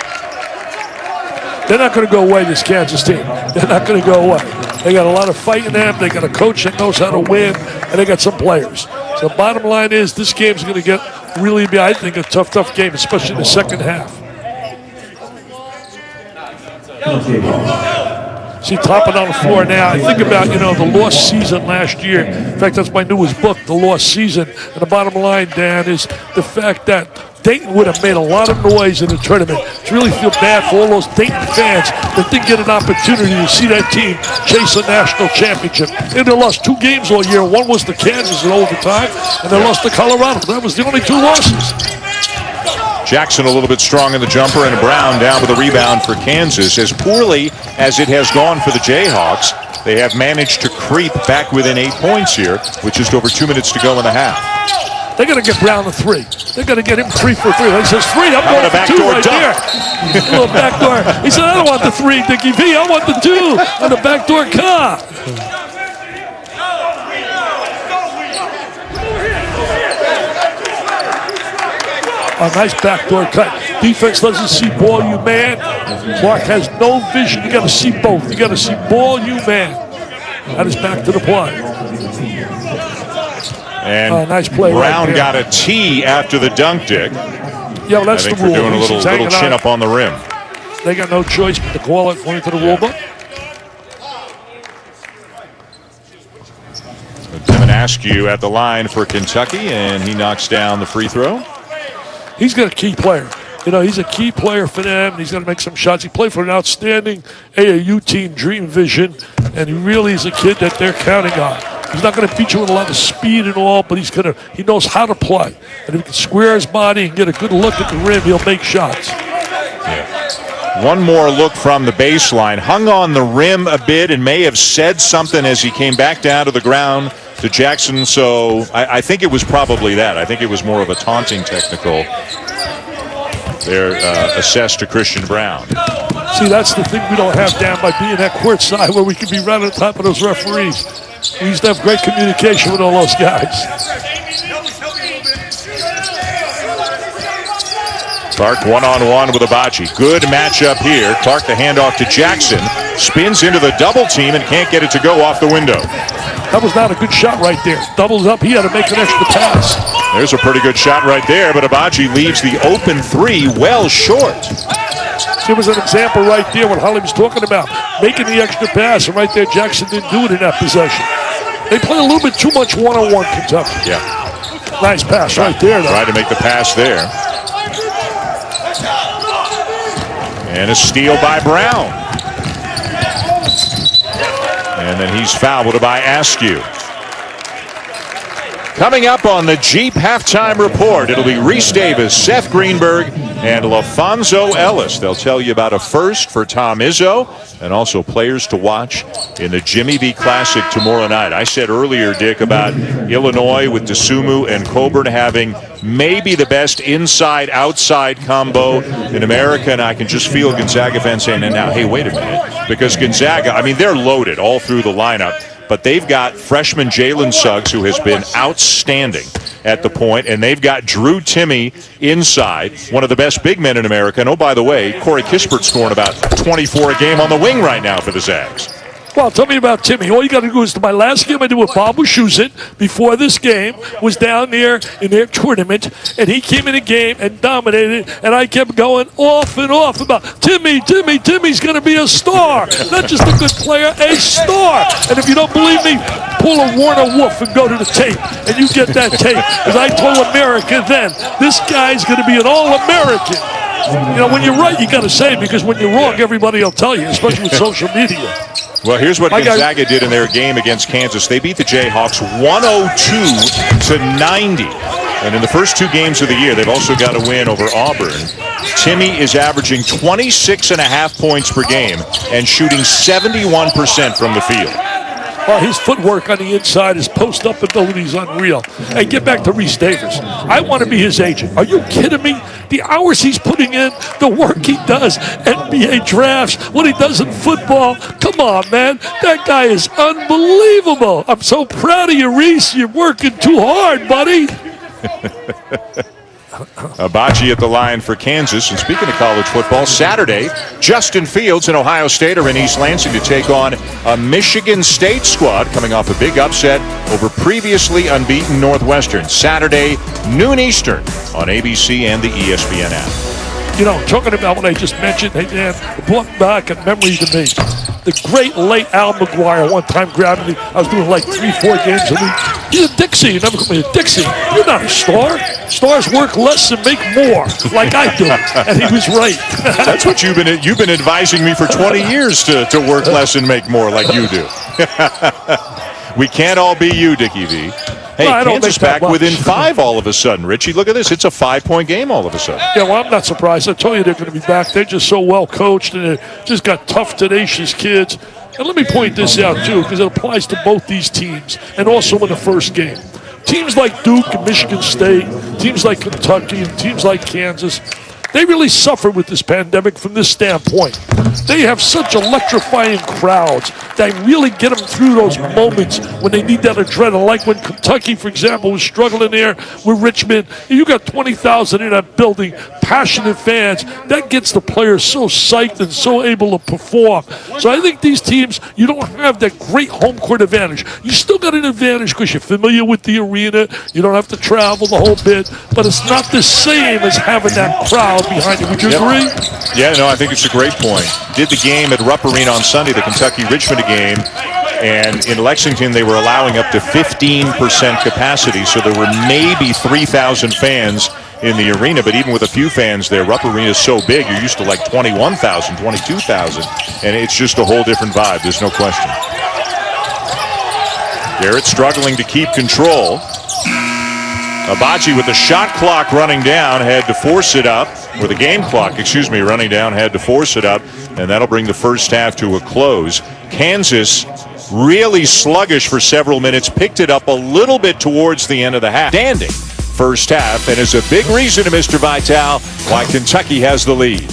S2: They're not going to go away, this Kansas team. They're not going to go away. They got a lot of fight in them. They got a coach that knows how to win, and they got some players. So bottom line is this game's going to really be, I think, a tough game, especially in the second half. See Toppin on the floor now. I think about, the lost season last year. In fact, that's my newest book, The Lost Season. And the bottom line, Dan, is the fact that Dayton would have made a lot of noise in the tournament. I really feel bad for all those Dayton fans that didn't get an opportunity to see that team chase a national championship. And they lost 2 games all year. One was to Kansas in overtime, and they lost to Colorado. That was the only 2 losses.
S1: Jackson a little bit strong in the jumper, and Brown down with a rebound for Kansas. As poorly as it has gone for the Jayhawks, they have managed to creep back within 8 points here with just over 2 minutes to go in the half.
S2: They're going to get Brown a 3. They're going to get him 3 for 3. He says 3. I'm going for 2 right there. A little backdoor. He said, I don't want the 3, Dickie V. I want the 2 on the backdoor cut. A nice backdoor cut. Defense doesn't see ball, you man. Clark has no vision. You got to see both. You got to see ball, you man. That is back to the play.
S1: And
S2: nice play.
S1: Brown
S2: right
S1: got a T after the dunk, Dick.
S2: Yeah, well, that's
S1: I think
S2: the rule.
S1: We're doing a little chin up on the rim.
S2: They got no choice but to call it according to the rule book.
S1: Devin Askew at the line for Kentucky, and he knocks down the free throw.
S2: He's got a key player. He's a key player for them, and he's going to make some shots. He played for an outstanding AAU team, Dream Vision, and he really is a kid that they're counting on. He's not going to beat you with a lot of speed and all, but he knows how to play. And if he can square his body and get a good look at the rim, he'll make shots.
S1: Yeah. One more look from the baseline. Hung on the rim a bit and may have said something as he came back down to the ground to Jackson. So I think it was probably that. I think it was more of a taunting technical. They're assessed to Christian Brown.
S2: See, that's the thing we don't have down by being at court side where we can be right on top of those referees. We used to have great communication with all those guys.
S1: Clark one-on-one with Abachi. Good matchup here. Clark the handoff to Jackson. Spins into the double team and can't get it to go off the window.
S2: That was not a good shot right there. Doubles up. He had to make an extra pass.
S1: There's a pretty good shot right there, but Abachi leaves the open 3 well short.
S2: There was an example right there what Holly was talking about. Making the extra pass, and right there Jackson didn't do it in that possession. They play a little bit too much one-on-one, Kentucky.
S1: Yeah.
S2: Nice pass right there, though.
S1: Tried to make the pass there. And a steal by Brown. And then he's fouled by Askew. Coming up on the Jeep Halftime Report, it'll be Reese Davis, Seth Greenberg, and LaFonso Ellis. They'll tell you about a first for Tom Izzo and also players to watch in the Jimmy V Classic tomorrow night. I said earlier, Dick, about Illinois with DeSumo and Coburn having maybe the best inside-outside combo in America, and I can just feel Gonzaga fans saying, and now, hey, wait a minute, because Gonzaga, I mean, they're loaded all through the lineup, but they've got freshman Jalen Suggs, who has been outstanding at the point, and they've got Drew Timme inside, one of the best big men in America. And, oh, by the way, Corey Kispert scoring about 24 a game on the wing right now for the Zags.
S2: Well, tell me about Timme. All you got to do is, my last game I did with Bob Wischusen before this game was down there in their tournament, and he came in the game and dominated, and I kept going off and off about Timmy's going to be a star. Not just a good player, a star. And if you don't believe me, pull a Warner Wolf and go to the tape, and you get that tape. As I told America then, this guy's going to be an All-American. When you're right, you got to say it, because when you're wrong, everybody will tell you, especially with social media.
S1: Well, here's what Gonzaga did in their game against Kansas. They beat the Jayhawks 102-90. And in the first 2 games of the year, they've also got a win over Auburn. Timme is averaging 26.5 points per game and shooting 71% from the field.
S2: His footwork on the inside, his post-up ability is unreal. Hey, get back to Reese Davis. I want to be his agent. Are you kidding me? The hours he's putting in, the work he does, NBA drafts, what he does in football. Come on, man. That guy is unbelievable. I'm so proud of you, Reese. You're working too hard, buddy.
S1: Abachi at the line for Kansas. And speaking of college football, Saturday, Justin Fields and Ohio State are in East Lansing to take on a Michigan State squad coming off a big upset over previously unbeaten Northwestern. Saturday, noon Eastern on ABC and the ESPN app.
S2: Talking about what I just mentioned, hey, Dan, it brought back a memory to me. The great late Al McGuire one time grabbed me. I was doing like 3-4 games a week. He's a Dixie. You never call me a Dixie. You're not a star. Stars work less and make more, like I do. And he was right.
S1: That's what you've been advising me for 20 years to work less and make more, like you do. We can't all be you, Dickie V. Hey,
S2: no,
S1: Kansas back within 5 all of a sudden. Richie, look at this. It's a 5-point game all of a sudden.
S2: Yeah, well, I'm not surprised. I told you they're going to be back. They're just so well coached, and they just got tough, tenacious kids. And let me point this out, too, because it applies to both these teams and also in the first game. Teams like Duke and Michigan State, teams like Kentucky, and teams like Kansas, they really suffer with this pandemic from this standpoint. They have such electrifying crowds that really get them through those moments when they need that adrenaline. Like when Kentucky, for example, was struggling there with Richmond. You got 20,000 in that building, passionate fans. That gets the players so psyched and so able to perform. So I think these teams, you don't have that great home court advantage. You still got an advantage because you're familiar with the arena. You don't have to travel the whole bit. But it's not the same as having that crowd behind you. Would you agree?
S1: Yeah, no, I think it's a great point. Did the game at Rupp Arena on Sunday, the Kentucky-Richmond game, and in Lexington they were allowing up to 15% capacity, so there were maybe 3,000 fans in the arena, but even with a few fans there, Rupp Arena is so big, you're used to like 21,000, 22,000, and it's just a whole different vibe, there's no question. Garrett struggling to keep control. Abaji with the shot clock running down had to force it up, or the game clock, running down, had to force it up, and that'll bring the first half to a close. Kansas really sluggish for several minutes, picked it up a little bit towards the end of the half. Standing first half, and is a big reason to Mr. Vitale why Kentucky has the lead.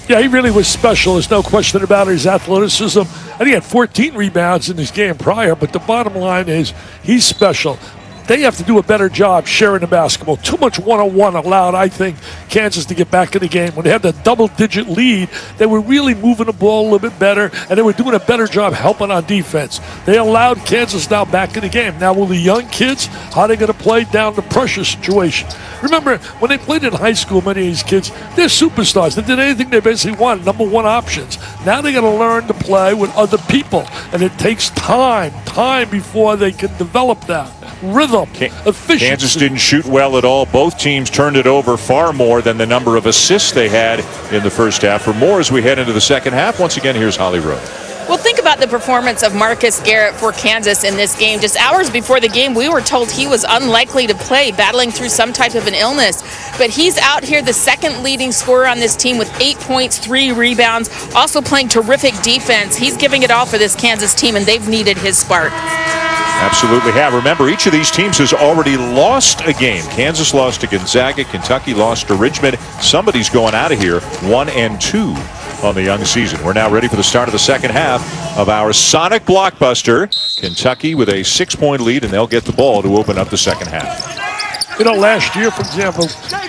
S2: Yeah, he really was special. There's no question about his athleticism. And he had 14 rebounds in his game prior, but the bottom line is he's special. They have to do a better job sharing the basketball. Too much one-on-one allowed, I think, Kansas to get back in the game. When they had the double-digit lead, they were really moving the ball a little bit better, and they were doing a better job helping on defense. They allowed Kansas now back in the game. Now, will the young kids, how are they going to play down the pressure situation? Remember, when they played in high school, many of these kids, they're superstars. They did anything they basically wanted, number one options. Now they got to learn to play with other people, and it takes time before they can develop that. Rhythm, efficiency.
S1: Kansas didn't shoot well at all. Both teams turned it over far more than the number of assists they had in the first half. For more as we head into the second half, once again, here's Holly Rowe.
S3: Well, think about the performance of Marcus Garrett for Kansas in this game. Just hours before the game, we were told he was unlikely to play, battling through some type of an illness. But he's out here, the second leading scorer on this team with 8 points, 3 rebounds, also playing terrific defense. He's giving it all for this Kansas team, and they've needed his spark.
S1: Absolutely have. Remember, each of these teams has already lost a game. Kansas lost to Gonzaga. Kentucky lost to Richmond. Somebody's going out of here 1-2 on the young season. We're now ready for the start of the second half of our Sonic Blockbuster. Kentucky with a 6-point lead, and they'll get the ball to open up the second half.
S2: You know, last year, for example,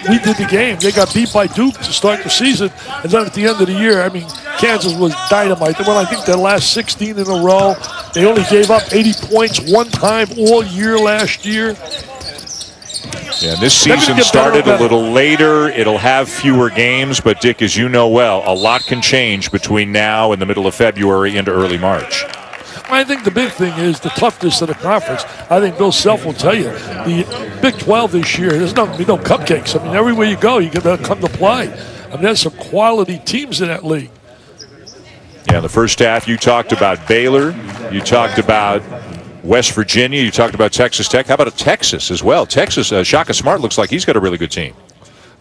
S2: we did the game. They got beat by Duke to start the season. And then at the end of the year, I mean, Kansas was dynamite. They won, I think, their last 16 in a row. They only gave up 80 points one time all year last year.
S1: Yeah, this season started a little later. It'll have fewer games. But, Dick, as you know well, a lot can change between now and the middle of February into early March.
S2: I think the big thing is the toughness of the conference. I think Bill Self will tell you, the Big 12 this year, there's not going to be no cupcakes. I mean, everywhere you go, you're going to come to play. I mean, there's some quality teams in that league.
S1: Yeah, the first half, you talked about Baylor. You talked about West Virginia. You talked about Texas Tech. How about Texas as well? Texas, Shaka Smart looks like he's got a really good team.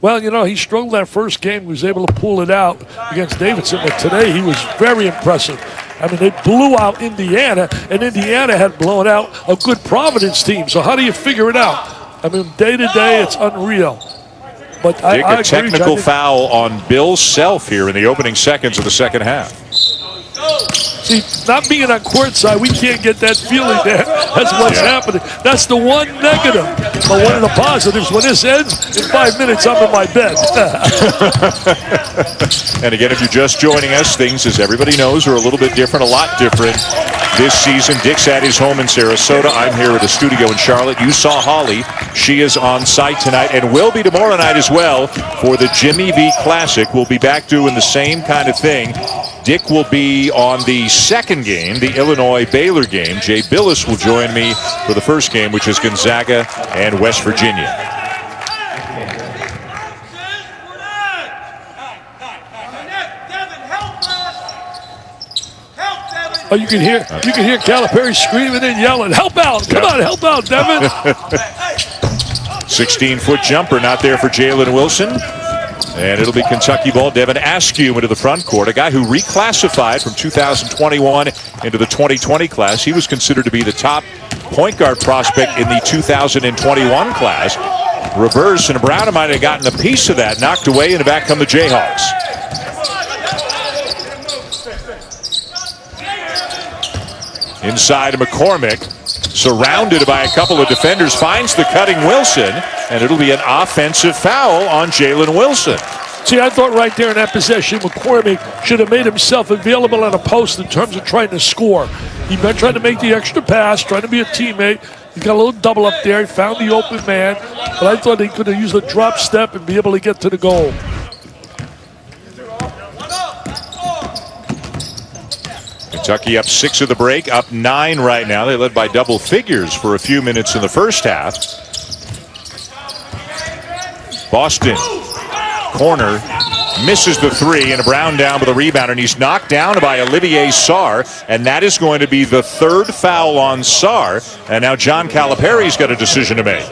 S2: Well, you know, he struggled that first game. He was able to pull it out against Davidson. But today he was very impressive. I mean, they blew out Indiana, and Indiana had blown out a good Providence team. So how do you figure it out? I mean, day to day, it's unreal. But I agree.
S1: A technical foul on Bill Self here in the opening seconds of the second half.
S2: See, not being on courtside, we can't get that feeling there. That's what's happening. That's the one negative. But one of the positives, when this ends, in 5 minutes, I'm in my bed.
S1: And again, if you're just joining us, things, as everybody knows, are a little bit different, a lot different this season. Dick's at his home in Sarasota. I'm here at the studio in Charlotte. You saw Holly. She is on site tonight and will be tomorrow night as well for the Jimmy V Classic. We'll be back doing the same kind of thing. Dick will be on the second game, the Illinois-Baylor game. Jay Billis will join me for the first game, which is Gonzaga and West Virginia.
S2: Oh, you can hear Calipari screaming and yelling, "Help out! Come on, help out, Devin!"
S1: 16-foot jumper not there for Jalen Wilson. And it'll be Kentucky ball. Devin Askew into the front court, a guy who reclassified from 2021 into the 2020 class. He was considered to be the top point guard prospect in the 2021 class. Reverse, and Brown might have gotten a piece of that, knocked away, and back come the Jayhawks. Inside McCormick, surrounded by a couple of defenders, finds the cutting Wilson, and it'll be an offensive foul on Jalen Wilson.
S2: See, I thought right there in that possession, McCormick should have made himself available on a post in terms of trying to score. He tried to make the extra pass, trying to be a teammate. He got a little double up there. He found the open man, but I thought he could have used a drop step and be able to get to the goal.
S1: Kentucky up 6 of the break, up 9 right now. They led by double figures for a few minutes in the first half. Boston, corner, misses the three, and Brown down with a rebound, and he's knocked down by Olivier Sarr, and that is going to be the third foul on Sarr. And now John Calipari's got a decision to make.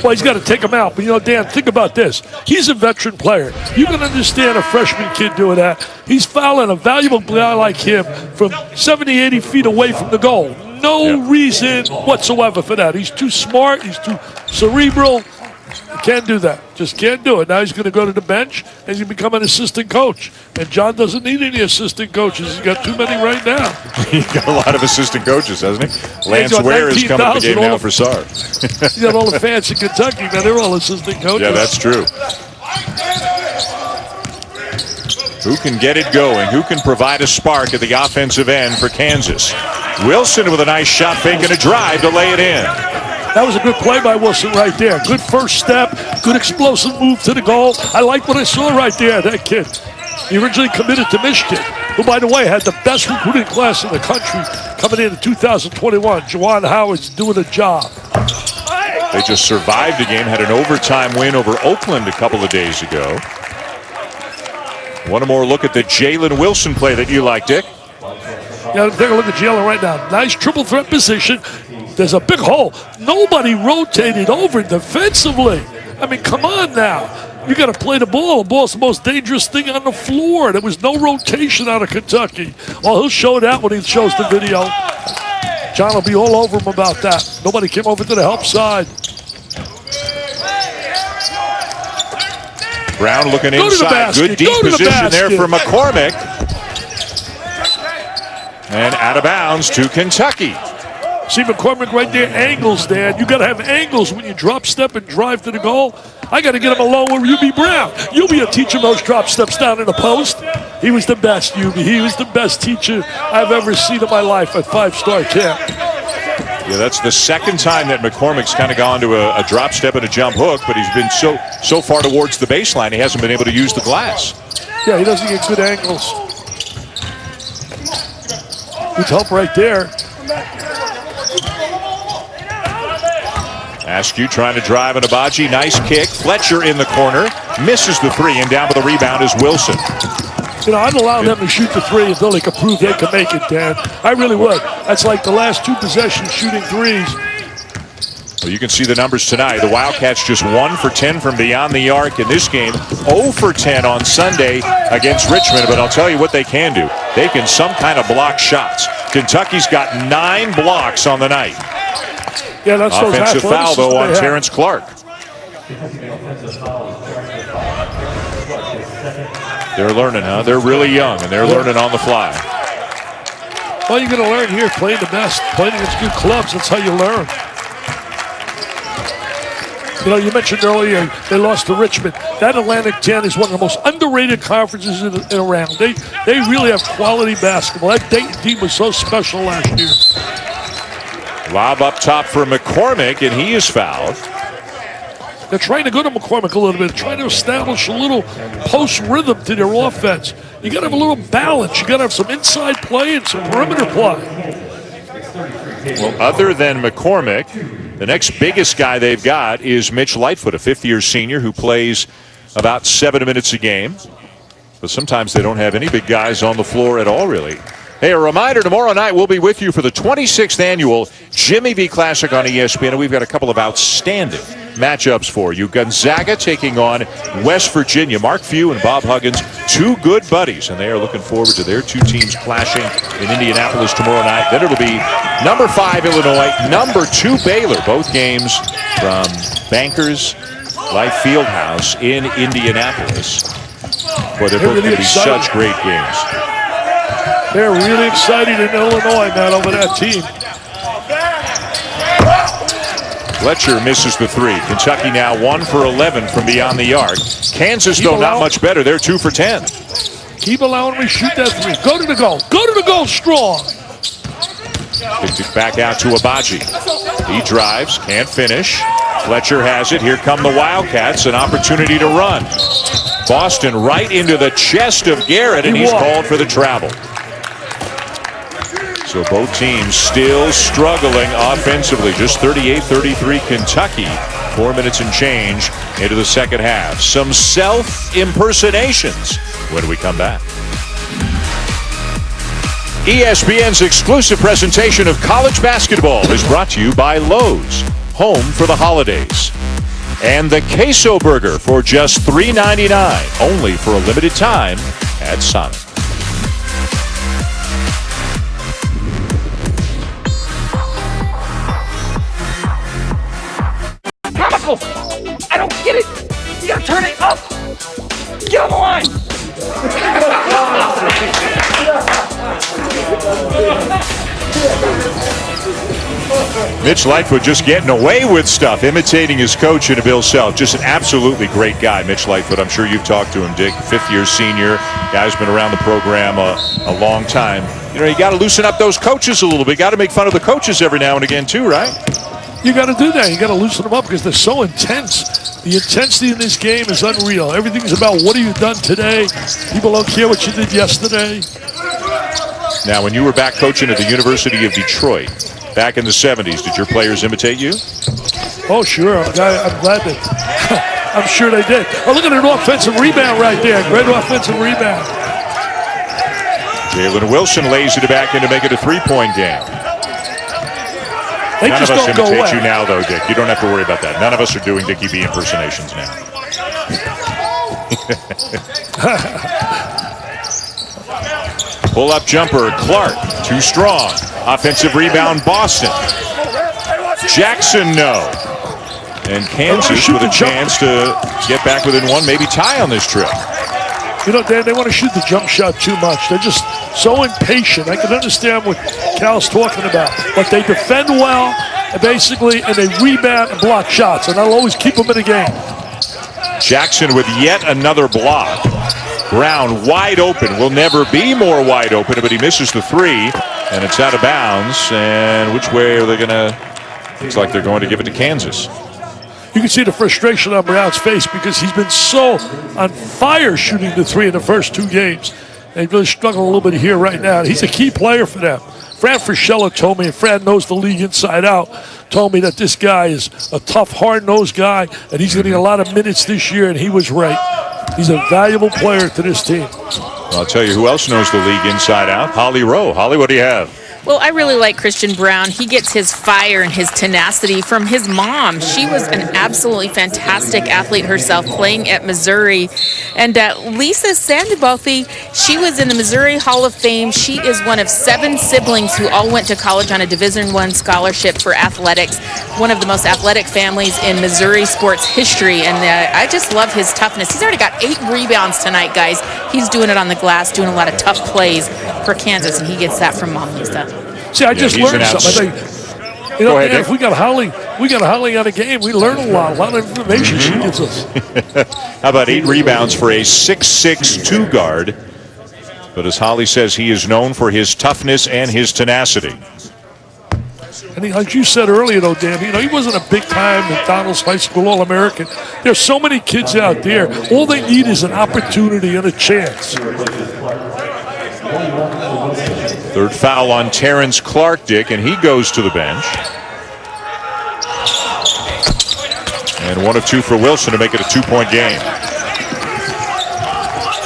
S2: Well, he's got to take him out. But, you know, Dan, think about this. He's a veteran player. You can understand a freshman kid doing that. He's fouling a valuable guy like him from 70, 80 feet away from the goal. No reason whatsoever for that. He's too smart. He's too cerebral. He can't do that. Just can't do it. Now he's going to go to the bench and he's become an assistant coach. And John doesn't need any assistant coaches. He's got too many right now.
S1: He's got a lot of assistant coaches, hasn't he? Lance Ware is coming to the game now for Sarr.
S2: He's got all the fans in Kentucky, man. They're all assistant coaches.
S1: Yeah, that's true. Who can get it going? Who can provide a spark at the offensive end for Kansas? Wilson with a nice shot fake and a drive to lay it in.
S2: That was a good play by Wilson right there. Good first step, good explosive move to the goal. I like what I saw right there, that kid. He originally committed to Michigan, who, by the way, had the best recruiting class in the country coming in 2021. Juwan Howard's doing a job.
S1: They just survived a game, had an overtime win over Oakland a couple of days ago. One more look at the Jalen Wilson play that you like, Dick.
S2: Yeah, take a look at Jalen right now. Nice triple threat position. There's a big hole. Nobody rotated over defensively. I mean, come on now. You got to play the ball. The ball's the most dangerous thing on the floor. There was no rotation out of Kentucky. Well, he'll show that when he shows the video. John will be all over him about that. Nobody came over to the help side.
S1: Brown looking inside. Good deep position there for McCormick. And out of bounds to Kentucky.
S2: See McCormick right there, angles, Dan. You got to have angles when you drop step and drive to the goal. I got to get him alone with UB Brown. UB will teach him those drop steps down in the post. He was the best, UB. He was the best teacher I've ever seen in my life at five-star camp.
S1: Yeah, that's the second time that McCormick's kind of gone to a drop step and a jump hook, but he's been so far towards the baseline, he hasn't been able to use the glass.
S2: Yeah, he doesn't get good angles. Good help right there.
S1: Askew trying to drive an Abaji. Nice kick. Fletcher in the corner. Misses the three, and down with the rebound is Wilson.
S2: You know, I'd allow them to shoot the three until they could prove they could make it, Dan. I really would. That's like the last two possessions shooting threes.
S1: Well, you can see the numbers tonight. The Wildcats just 1 for 10 from beyond the arc in this game. 0 for 10 on Sunday against Richmond. But I'll tell you what they can do. They can some kind of block shots. Kentucky's got 9 blocks on the night.
S2: Yeah, that's
S1: offensive foul, though, on Terrence Clark. They're learning, huh? They're really young, and they're learning on the fly.
S2: Well, you're going to learn here playing the best, playing against good clubs. That's how you learn. You know, you mentioned earlier they lost to Richmond. That Atlantic 10 is one of the most underrated conferences in around. They really have quality basketball. That Dayton team was so special last year.
S1: Lob up top for McCormick, and he is fouled.
S2: They're trying to go to McCormick a little bit, trying to establish a little post rhythm to their offense. You got to have a little balance. You got to have some inside play and some perimeter play.
S1: Well, other than McCormick, the next biggest guy they've got is Mitch Lightfoot, a fifth-year senior who plays about 7 minutes a game. But sometimes they don't have any big guys on the floor at all, really. Hey, a reminder, tomorrow night we'll be with you for the 26th annual Jimmy V Classic on ESPN, and we've got a couple of outstanding matchups for you. Gonzaga taking on West Virginia. Mark Few and Bob Huggins, two good buddies, and they are looking forward to their two teams clashing in Indianapolis tomorrow night. Then it'll be number 5 Illinois, number 2 Baylor, both games from Bankers Life Fieldhouse in Indianapolis. Boy, they're both going to be such great games.
S2: They're really excited in Illinois, man, over that team.
S1: Fletcher misses the 3. Kentucky now 1 for 11 from beyond the arc. Kansas, though, not much better. They're 2 for 10.
S2: Keep allowing me to shoot that 3. Go to the goal. Go to the goal strong.
S1: Kicked it back out to Abaji. He drives, can't finish. Fletcher has it. Here come the Wildcats, an opportunity to run. Boston right into the chest of Garrett, and he's called for the travel. So both teams still struggling offensively. Just 38-33 Kentucky. 4 minutes and change into the second half. Some self-impersonations when we come back. ESPN's exclusive presentation of college basketball is brought to you by Lowe's, home for the holidays. And the Queso Burger for just $3.99, only for a limited time at Sonic.
S5: Chemical! I don't get it! You gotta turn it up! Get on the line!
S1: Mitch Lightfoot just getting away with stuff, imitating his coach in Bill Self. Just an absolutely great guy, Mitch Lightfoot. I'm sure you've talked to him, Dick. Fifth-year senior. Guy's been around the program a long time. You know, you got to loosen up those coaches a little bit. Got to make fun of the coaches every now and again, too, right?
S2: You got to do that. You got to loosen them up because they're so intense. The intensity in this game is unreal. Everything's about what have you done today. People don't care what you did yesterday.
S1: Now, when you were back coaching at the University of Detroit, back in the 70s, did your players imitate you?
S2: Oh, sure. I'm glad that. I'm sure they did. Oh, look at an offensive rebound right there. Great offensive rebound.
S1: Jalen Wilson lays it back in to make it a three-point game.
S2: They
S1: None
S2: just
S1: of us
S2: don't go
S1: imitate
S2: away.
S1: you now, though, Dick. You don't have to worry about that. None of us are doing Dickie B impersonations now. Pull-up jumper, Clark, too strong. Offensive rebound, Boston. Jackson, no. And Kansas with a chance to get back within one, maybe tie on this trip.
S2: You know, Dan, they want to shoot the jump shot too much. They're just so impatient. I can understand what Cal's talking about. But they defend well, and basically, and they rebound and block shots. And I'll always keep them in the game.
S1: Jackson with yet another block. Brown wide open. Will never be more wide open, but he misses the 3, and it's out of bounds. And which way are they going to? Looks like they're going to give it to Kansas.
S2: You can see the frustration on Brown's face because he's been so on fire shooting the 3 in the first 2 games. They really struggle a little bit here right now. He's a key player for them. Fran Frischella told me, and Fran knows the league inside out, told me that this guy is a tough, hard-nosed guy, and he's going to get a lot of minutes this year, and he was right. He's a valuable player to this team.
S1: I'll tell you who else knows the league inside out. Holly Rowe. Holly, what do you have?
S3: Well, I really like Christian Brown. He gets his fire and his tenacity from his mom. She was an absolutely fantastic athlete herself, playing at Missouri. And Lisa Sandovalfi, she was in the Missouri Hall of Fame. She is one of 7 siblings who all went to college on a Division I scholarship for athletics. One of the most athletic families in Missouri sports history. And I just love his toughness. He's already got 8 rebounds tonight, guys. He's doing it on the glass, doing a lot of tough plays for Kansas, and he gets that from Mom Lisa.
S2: See, I just learned something. I think, you know, if we got Holly on a game, we learn a lot of information she gives us.
S1: How about 8 rebounds for a 6'6" 2 guard? But as Holly says, he is known for his toughness and his tenacity.
S2: And like you said earlier, though, Dan, he wasn't a big-time McDonald's High School All-American. There's so many kids out there. All they need is an opportunity and a chance.
S1: Third foul on Terrence Clark, Dick, and he goes to the bench. And 1 of 2 for Wilson to make it a 2-point game.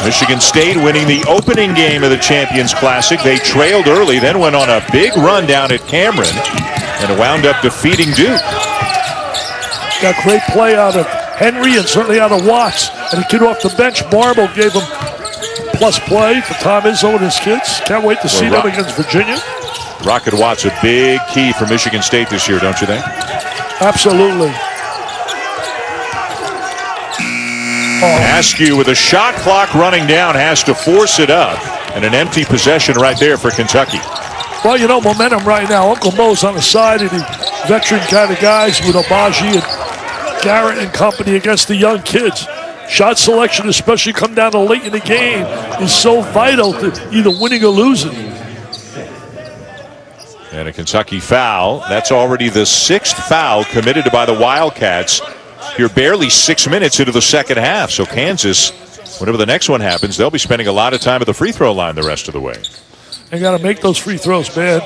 S1: Michigan State winning the opening game of the Champions Classic. They trailed early, then went on a big run down at Cameron and wound up defeating Duke.
S2: Got great play out of Henry and certainly out of Watts. And the kid off the bench, Marble, gave him plus play for Tom Izzo and his kids. Can't wait to see them against Virginia.
S1: Rocket Watts a big key for Michigan State this year, don't you think?
S2: Absolutely.
S1: Askew with a shot clock running down has to force it up, and an empty possession right there for Kentucky.
S2: Well, momentum right now. Uncle Mo's on the side of the veteran kind of guys with Abaji and Garrett and company against the young kids. Shot selection, especially come down to late in the game, is so vital to either winning or losing.
S1: And a Kentucky foul. That's already the 6th foul committed by the Wildcats. You're barely 6 minutes into the second half, so Kansas, whenever the next one happens, they'll be spending a lot of time at the free throw line the rest of the way.
S2: They got to make those free throws, man.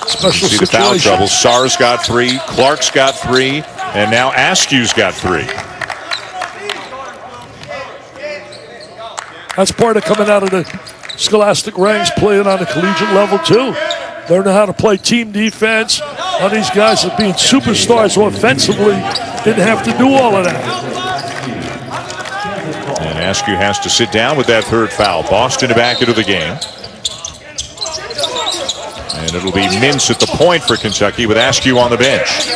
S2: Special
S1: see the foul trouble. Sarr's got 3, Clark's got 3, and now Askew's got 3.
S2: That's part of coming out of the scholastic ranks, playing on the collegiate level too. Learning how to play team defense. All these guys are being superstars offensively. Didn't have to do all of that.
S1: And Askew has to sit down with that 3rd foul. Boston back into the game. And it'll be Mintz at the point for Kentucky with Askew on the bench.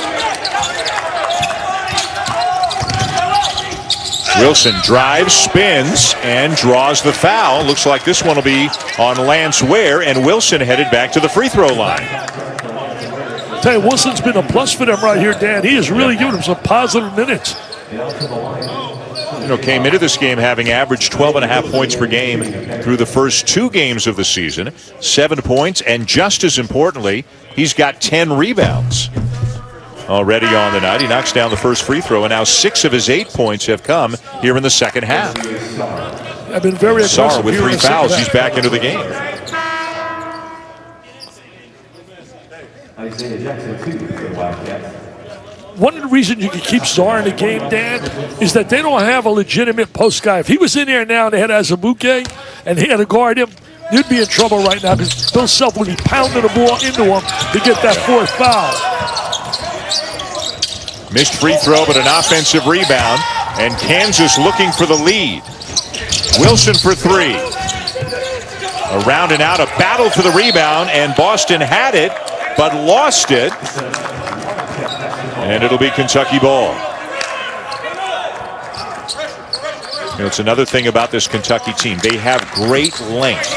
S1: Wilson drives, spins, and draws the foul. Looks like this one will be on Lance Ware, and Wilson headed back to the free throw line.
S2: I tell you, Wilson's been a plus for them right here, Dan. He has really given them some positive minutes.
S1: Came into this game having averaged 12.5 points per game through the first 2 games of the season, 7 points, and just as importantly, he's got 10 rebounds. Already on the night, he knocks down the first free throw, and now 6 of his 8 points have come here in the second half.
S2: I've been very aggressive
S1: with 3 fouls, he's back into the game.
S2: One of the reasons you can keep Czar in the game, Dan, is that they don't have a legitimate post guy. If he was in there now and they had Azubuike and he had to guard him, you'd be in trouble right now because Bill Self would be pounding the ball into him to get that 4th foul.
S1: Missed free throw, but an offensive rebound, and Kansas looking for the lead. Wilson for 3. Around and out, a battle for the rebound, and Boston had it, but lost it. And it'll be Kentucky ball. It's another thing about this Kentucky team. They have great length.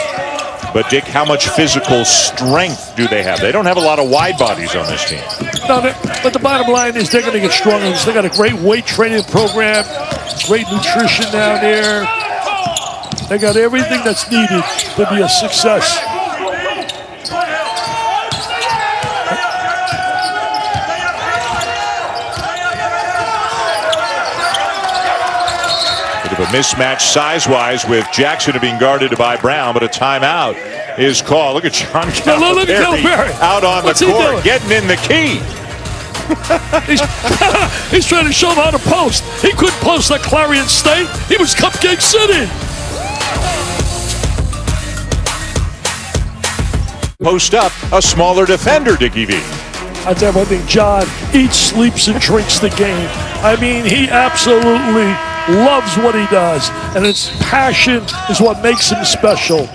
S1: But, Dick, how much physical strength do they have? They don't have a lot of wide bodies on this team.
S2: No, but the bottom line is they're going to get stronger. They got a great weight training program, great nutrition down there. They got everything that's needed to be a success.
S1: Bit of a mismatch size-wise with Jackson being guarded by Brown, but a timeout is called. Look at John Calipari out on the court, getting in the key.
S2: He's trying to show him how to post. He couldn't post like Clarion State. He was Cupcake City.
S1: Post up a smaller defender, Dickie V.
S2: I tell you one thing, John eats, sleeps, and drinks the game. I mean, he absolutely loves what he does, and his passion is what makes him special.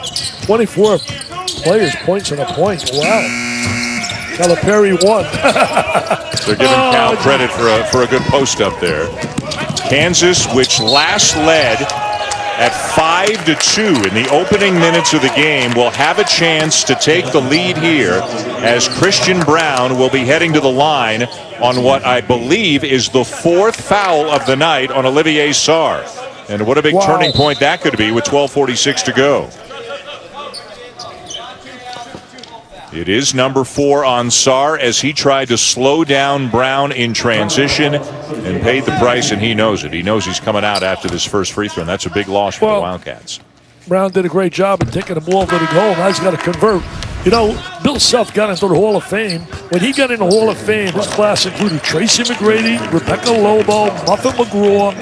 S2: 24 players, points and a point. Wow. Calipari won.
S1: They're giving Cal credit for a good post up there. Kansas, which last led at 5-2 in the opening minutes of the game, will have a chance to take the lead here as Christian Brown will be heading to the line on what I believe is the 4th foul of the night on Olivier Sarr. And what a big turning point that could be with 12:46 to go. It is number 4 on Sarr as he tried to slow down Brown in transition and paid the price, and he knows it. He knows he's coming out after this first free throw, and that's a big loss for the Wildcats.
S2: Brown did a great job in taking the ball to the goal. Now he's got to convert. You know, Bill Self got into the Hall of Fame. When he got in the Hall of Fame, his class included Tracy McGrady, Rebecca Lobo, Muffet McGraw,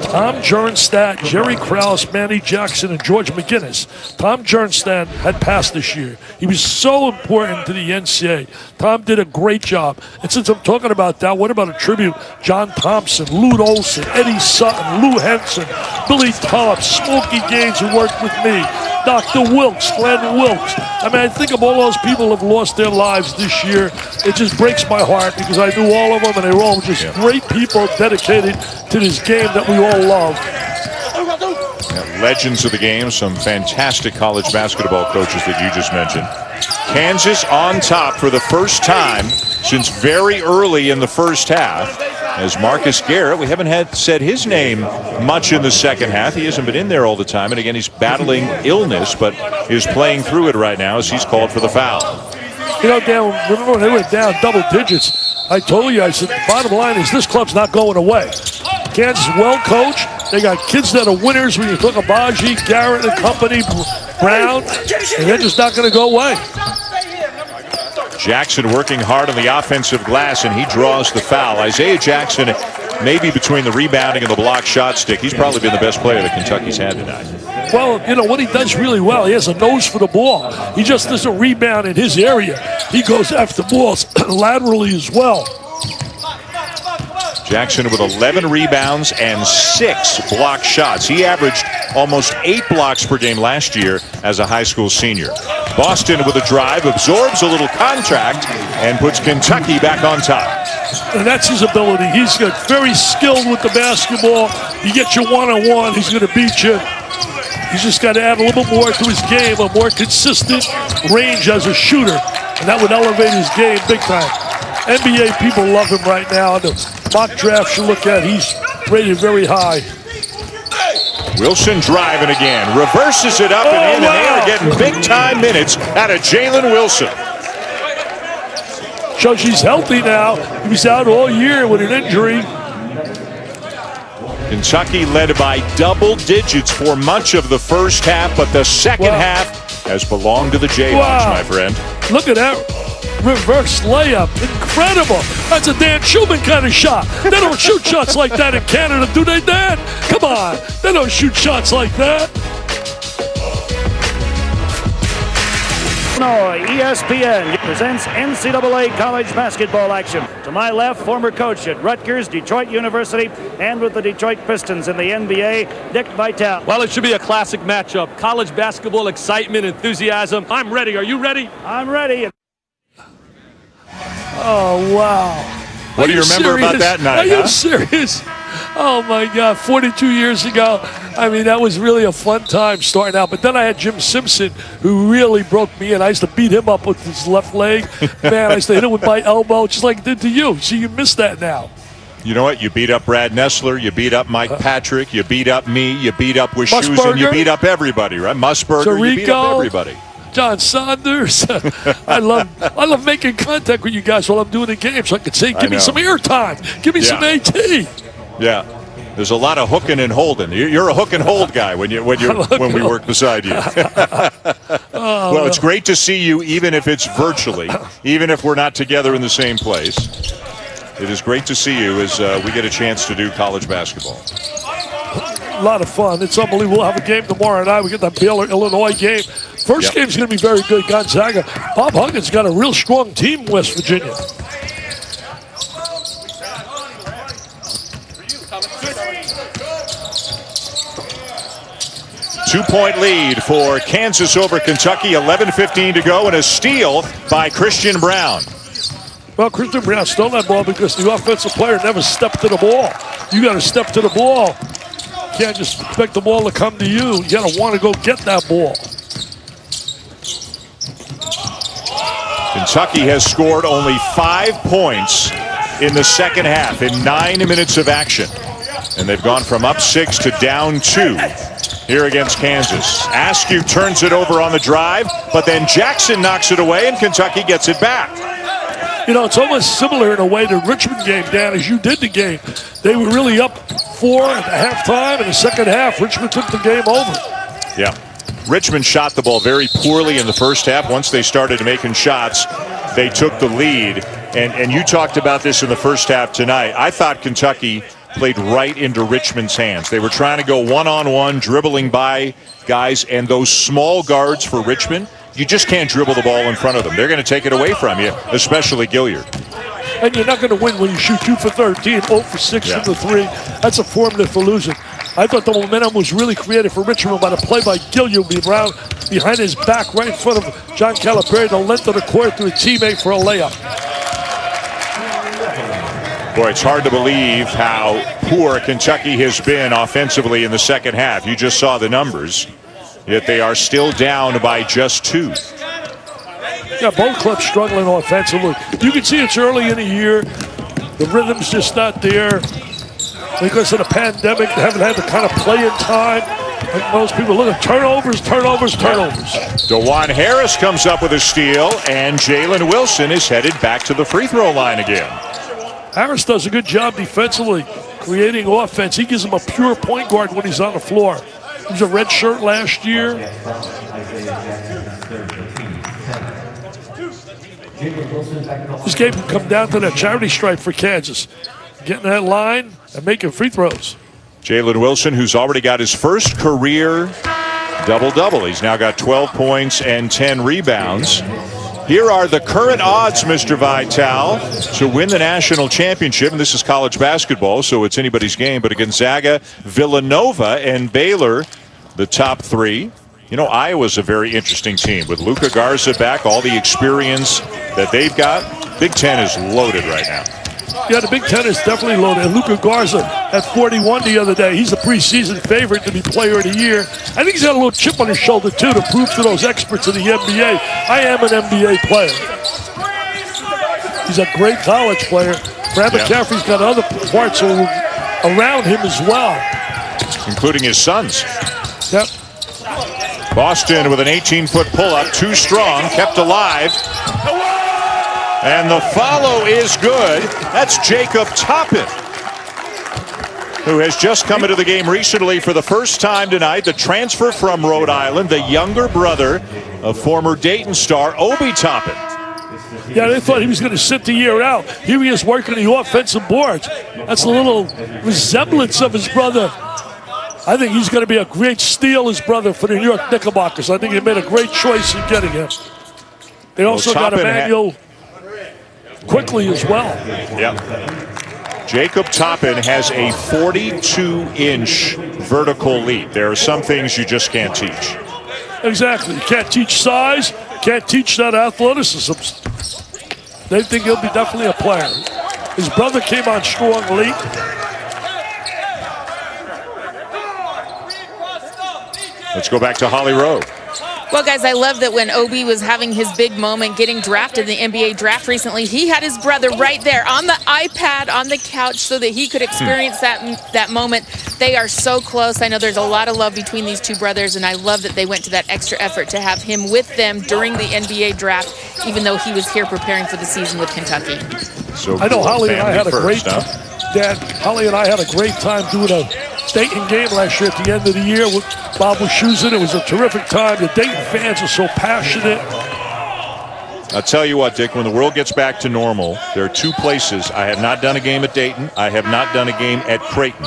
S2: Tom Jernstadt, Jerry Krause, Manny Jackson, and George McGinnis. Tom Jernstadt had passed this year. He was so important to the NCAA. Tom did a great job. And since I'm talking about that, what about a tribute? John Thompson, Lute Olson, Eddie Sutton, Lou Henson, Billy Tulloch, Smokey Gaines, who worked with me, Dr. Wilkes, Glenn Wilkes. I mean, I think of all those people who have lost their lives this year. It just breaks my heart because I knew all of them, and they were all just great people dedicated to this game that we all love.
S1: Legends of the game, some fantastic college basketball coaches that you just mentioned. Kansas on top for the first time since very early in the first half. As Marcus Garrett, we haven't said his name much in the second half. He hasn't been in there all the time, and again, he's battling illness, but is playing through it right now as he's called for the foul.
S2: You know, Dan, remember when they went down double digits? I told you, I said, the bottom line is this club's not going away. Kansas is well coached. They got kids that are winners when you talk Abaji, Garrett and company, Brown, and they're just not going to go away.
S1: Jackson working hard on the offensive glass, and he draws the foul. Isaiah Jackson, maybe between the rebounding and the block shot stick, he's probably been the best player that Kentucky's had tonight.
S2: Well, you know, what he does really well, he has a nose for the ball. He just doesn't rebound in his area. He goes after balls laterally as well.
S1: Jackson with 11 rebounds and 6 block shots. He averaged almost 8 blocks per game last year as a high school senior. Boston with a drive, absorbs a little contact, and puts Kentucky back on top.
S2: And that's his ability. He's got very skilled with the basketball. You get you one-on-one, he's going to beat you. He's just got to add a little bit more to his game, a more consistent range as a shooter. And that would elevate his game big time. NBA people love him right now. The mock draft you look at, he's rated very high.
S1: Wilson driving again, reverses it up and in, and they are getting big-time minutes out of Jalen Wilson.
S2: Shows he's healthy now. He was out all year with an injury.
S1: Kentucky led by double digits for much of the first half, but the second half has belonged to the Jayhawks, my friend.
S2: Look at that reverse layup. Incredible. That's a Dan Schulman kind of shot. They don't shoot shots like that in Canada, do they, Dan? Come on. They don't shoot shots like that.
S6: ESPN presents NCAA college basketball action. To my left, former coach at Rutgers, Detroit University, and with the Detroit Pistons in the NBA, Dick Vitale.
S7: Well, it should be a classic matchup. College basketball excitement, enthusiasm. I'm ready. Are you ready?
S6: I'm ready.
S2: Oh, wow.
S1: What do you remember about that night?
S2: Are you serious? Oh, my God. 42 years ago. I mean, that was really a fun time starting out. But then I had Jim Simpson, who really broke me in. I used to beat him up with his left leg. Man, I used to hit him with my elbow, just like I did to you. So you missed that now.
S1: You know what? You beat up Brad Nessler. You beat up Mike Patrick. You beat up me. You beat up with shoes, and you beat up everybody, right? Musburger. You beat up everybody.
S2: John Saunders. I love making contact with you guys while I'm doing the game, so I can say, give me some airtime. Give me some AT.
S1: Yeah. There's a lot of hooking and holding. You're a hook and hold guy when we work beside you. Well, it's great to see you, even if it's virtually, even if we're not together in the same place. It is great to see you as we get a chance to do college basketball.
S2: A lot of fun. It's unbelievable. We'll have a game tomorrow night. We get that Baylor, Illinois game. First game's going to be very good. Gonzaga. Bob Huggins got a real strong team in West Virginia.
S1: Two-point lead for Kansas over Kentucky. 11:15 to go, and a steal by Christian Brown.
S2: Well, Christian Brown stole that ball because the offensive player never stepped to the ball. You got to step to the ball. You can't just expect the ball to come to you. You got to want to go get that ball.
S1: Kentucky has scored only 5 points in the second half in 9 minutes of action. And they've gone from up 6 to down 2 here against Kansas. Askew turns it over on the drive, but then Jackson knocks it away, and Kentucky gets it back.
S2: You know, it's almost similar in a way to the Richmond game, Dan, as you did the game. They were really up 4 at the halftime. In the second half, Richmond took the game over.
S1: Yeah. Richmond shot the ball very poorly in the first half. Once they started making shots, they took the lead. And you talked about this in the first half tonight. I thought Kentucky played right into Richmond's hands. They were trying to go one-on-one, dribbling by guys, and those small guards for Richmond, you just can't dribble the ball in front of them. They're going to take it away from you, especially Gilliard.
S2: And you're not going to win when you shoot 2 for 13, 0 for 6 from the 3. That's a formula for losing. I thought the momentum was really created for Richmond by the play by Gilliard around behind his back right in front of John Calipari, the length of the court to a teammate for a layup.
S1: Boy, it's hard to believe how poor Kentucky has been offensively in the second half. You just saw the numbers, yet they are still down by just 2.
S2: Yeah, both clubs struggling offensively. You can see it's early in the year. The rhythm's just not there. Because of the pandemic, they haven't had the kind of play in time. Like most people look at turnovers.
S1: DeJuan Harris comes up with a steal, and Jalen Wilson is headed back to the free throw line again.
S2: Harris does a good job defensively, creating offense. He gives him a pure point guard when he's on the floor. He was a red shirt last year. This game can come down to that charity stripe for Kansas. Getting that line and making free throws.
S1: Jalen Wilson, who's already got his first career double-double. He's now got 12 points and 10 rebounds. Here are the current odds, Mr. Vital, to win the national championship. And this is college basketball, so it's anybody's game. But Gonzaga, Villanova, and Baylor, the top 3. You know, Iowa's a very interesting team. With Luka Garza back, all the experience that they've got, Big Ten is loaded right now.
S2: Yeah, the Big Ten is definitely loaded. And Luka Garza had 41 the other day. He's a preseason favorite to be player of the year. I think he's got a little chip on his shoulder, too, to prove to those experts in the NBA, I am an NBA player. He's a great college player. Brad McCaffrey's got other parts around him as well.
S1: Including his sons.
S2: Yep.
S1: Boston with an 18-foot pull-up, too strong, kept alive. And the follow is good. That's Jacob Toppin, who has just come into the game recently for the first time tonight. The transfer from Rhode Island, the younger brother of former Dayton star Obi Toppin.
S2: Yeah, they thought he was going to sit the year out. Here he is working the offensive boards. That's a little resemblance of his brother. I think he's going to be a great steal, his brother, for the New York Knickerbockers. I think they made a great choice in getting him. They also got Emmanuel quickly as well.
S1: Yep. Jacob Toppin has a 42-inch vertical leap. There are some things you just can't teach.
S2: Exactly. You can't teach size, can't teach that athleticism. They think he'll be definitely a player. His brother came on strong late.
S1: Let's go back to Holly Rowe.
S3: Well, guys, I love that when Obi was having his big moment getting drafted in the NBA draft recently, he had his brother right there on the iPad on the couch so that he could experience that moment. They are so close. I know there's a lot of love between these two brothers, and I love that they went to that extra effort to have him with them during the NBA draft, even though he was here preparing for the season with Kentucky.
S1: So
S2: I know Holly and I had a great
S1: time.
S2: Dad, Holly and I had a great time doing a Dayton game last year at the end of the year with Bob Wischusen. It was a terrific time. The Dayton fans are so passionate.
S1: I'll tell you what, Dick, when the world gets back to normal, there are 2 places. I have not done a game at Dayton. I have not done a game at Creighton.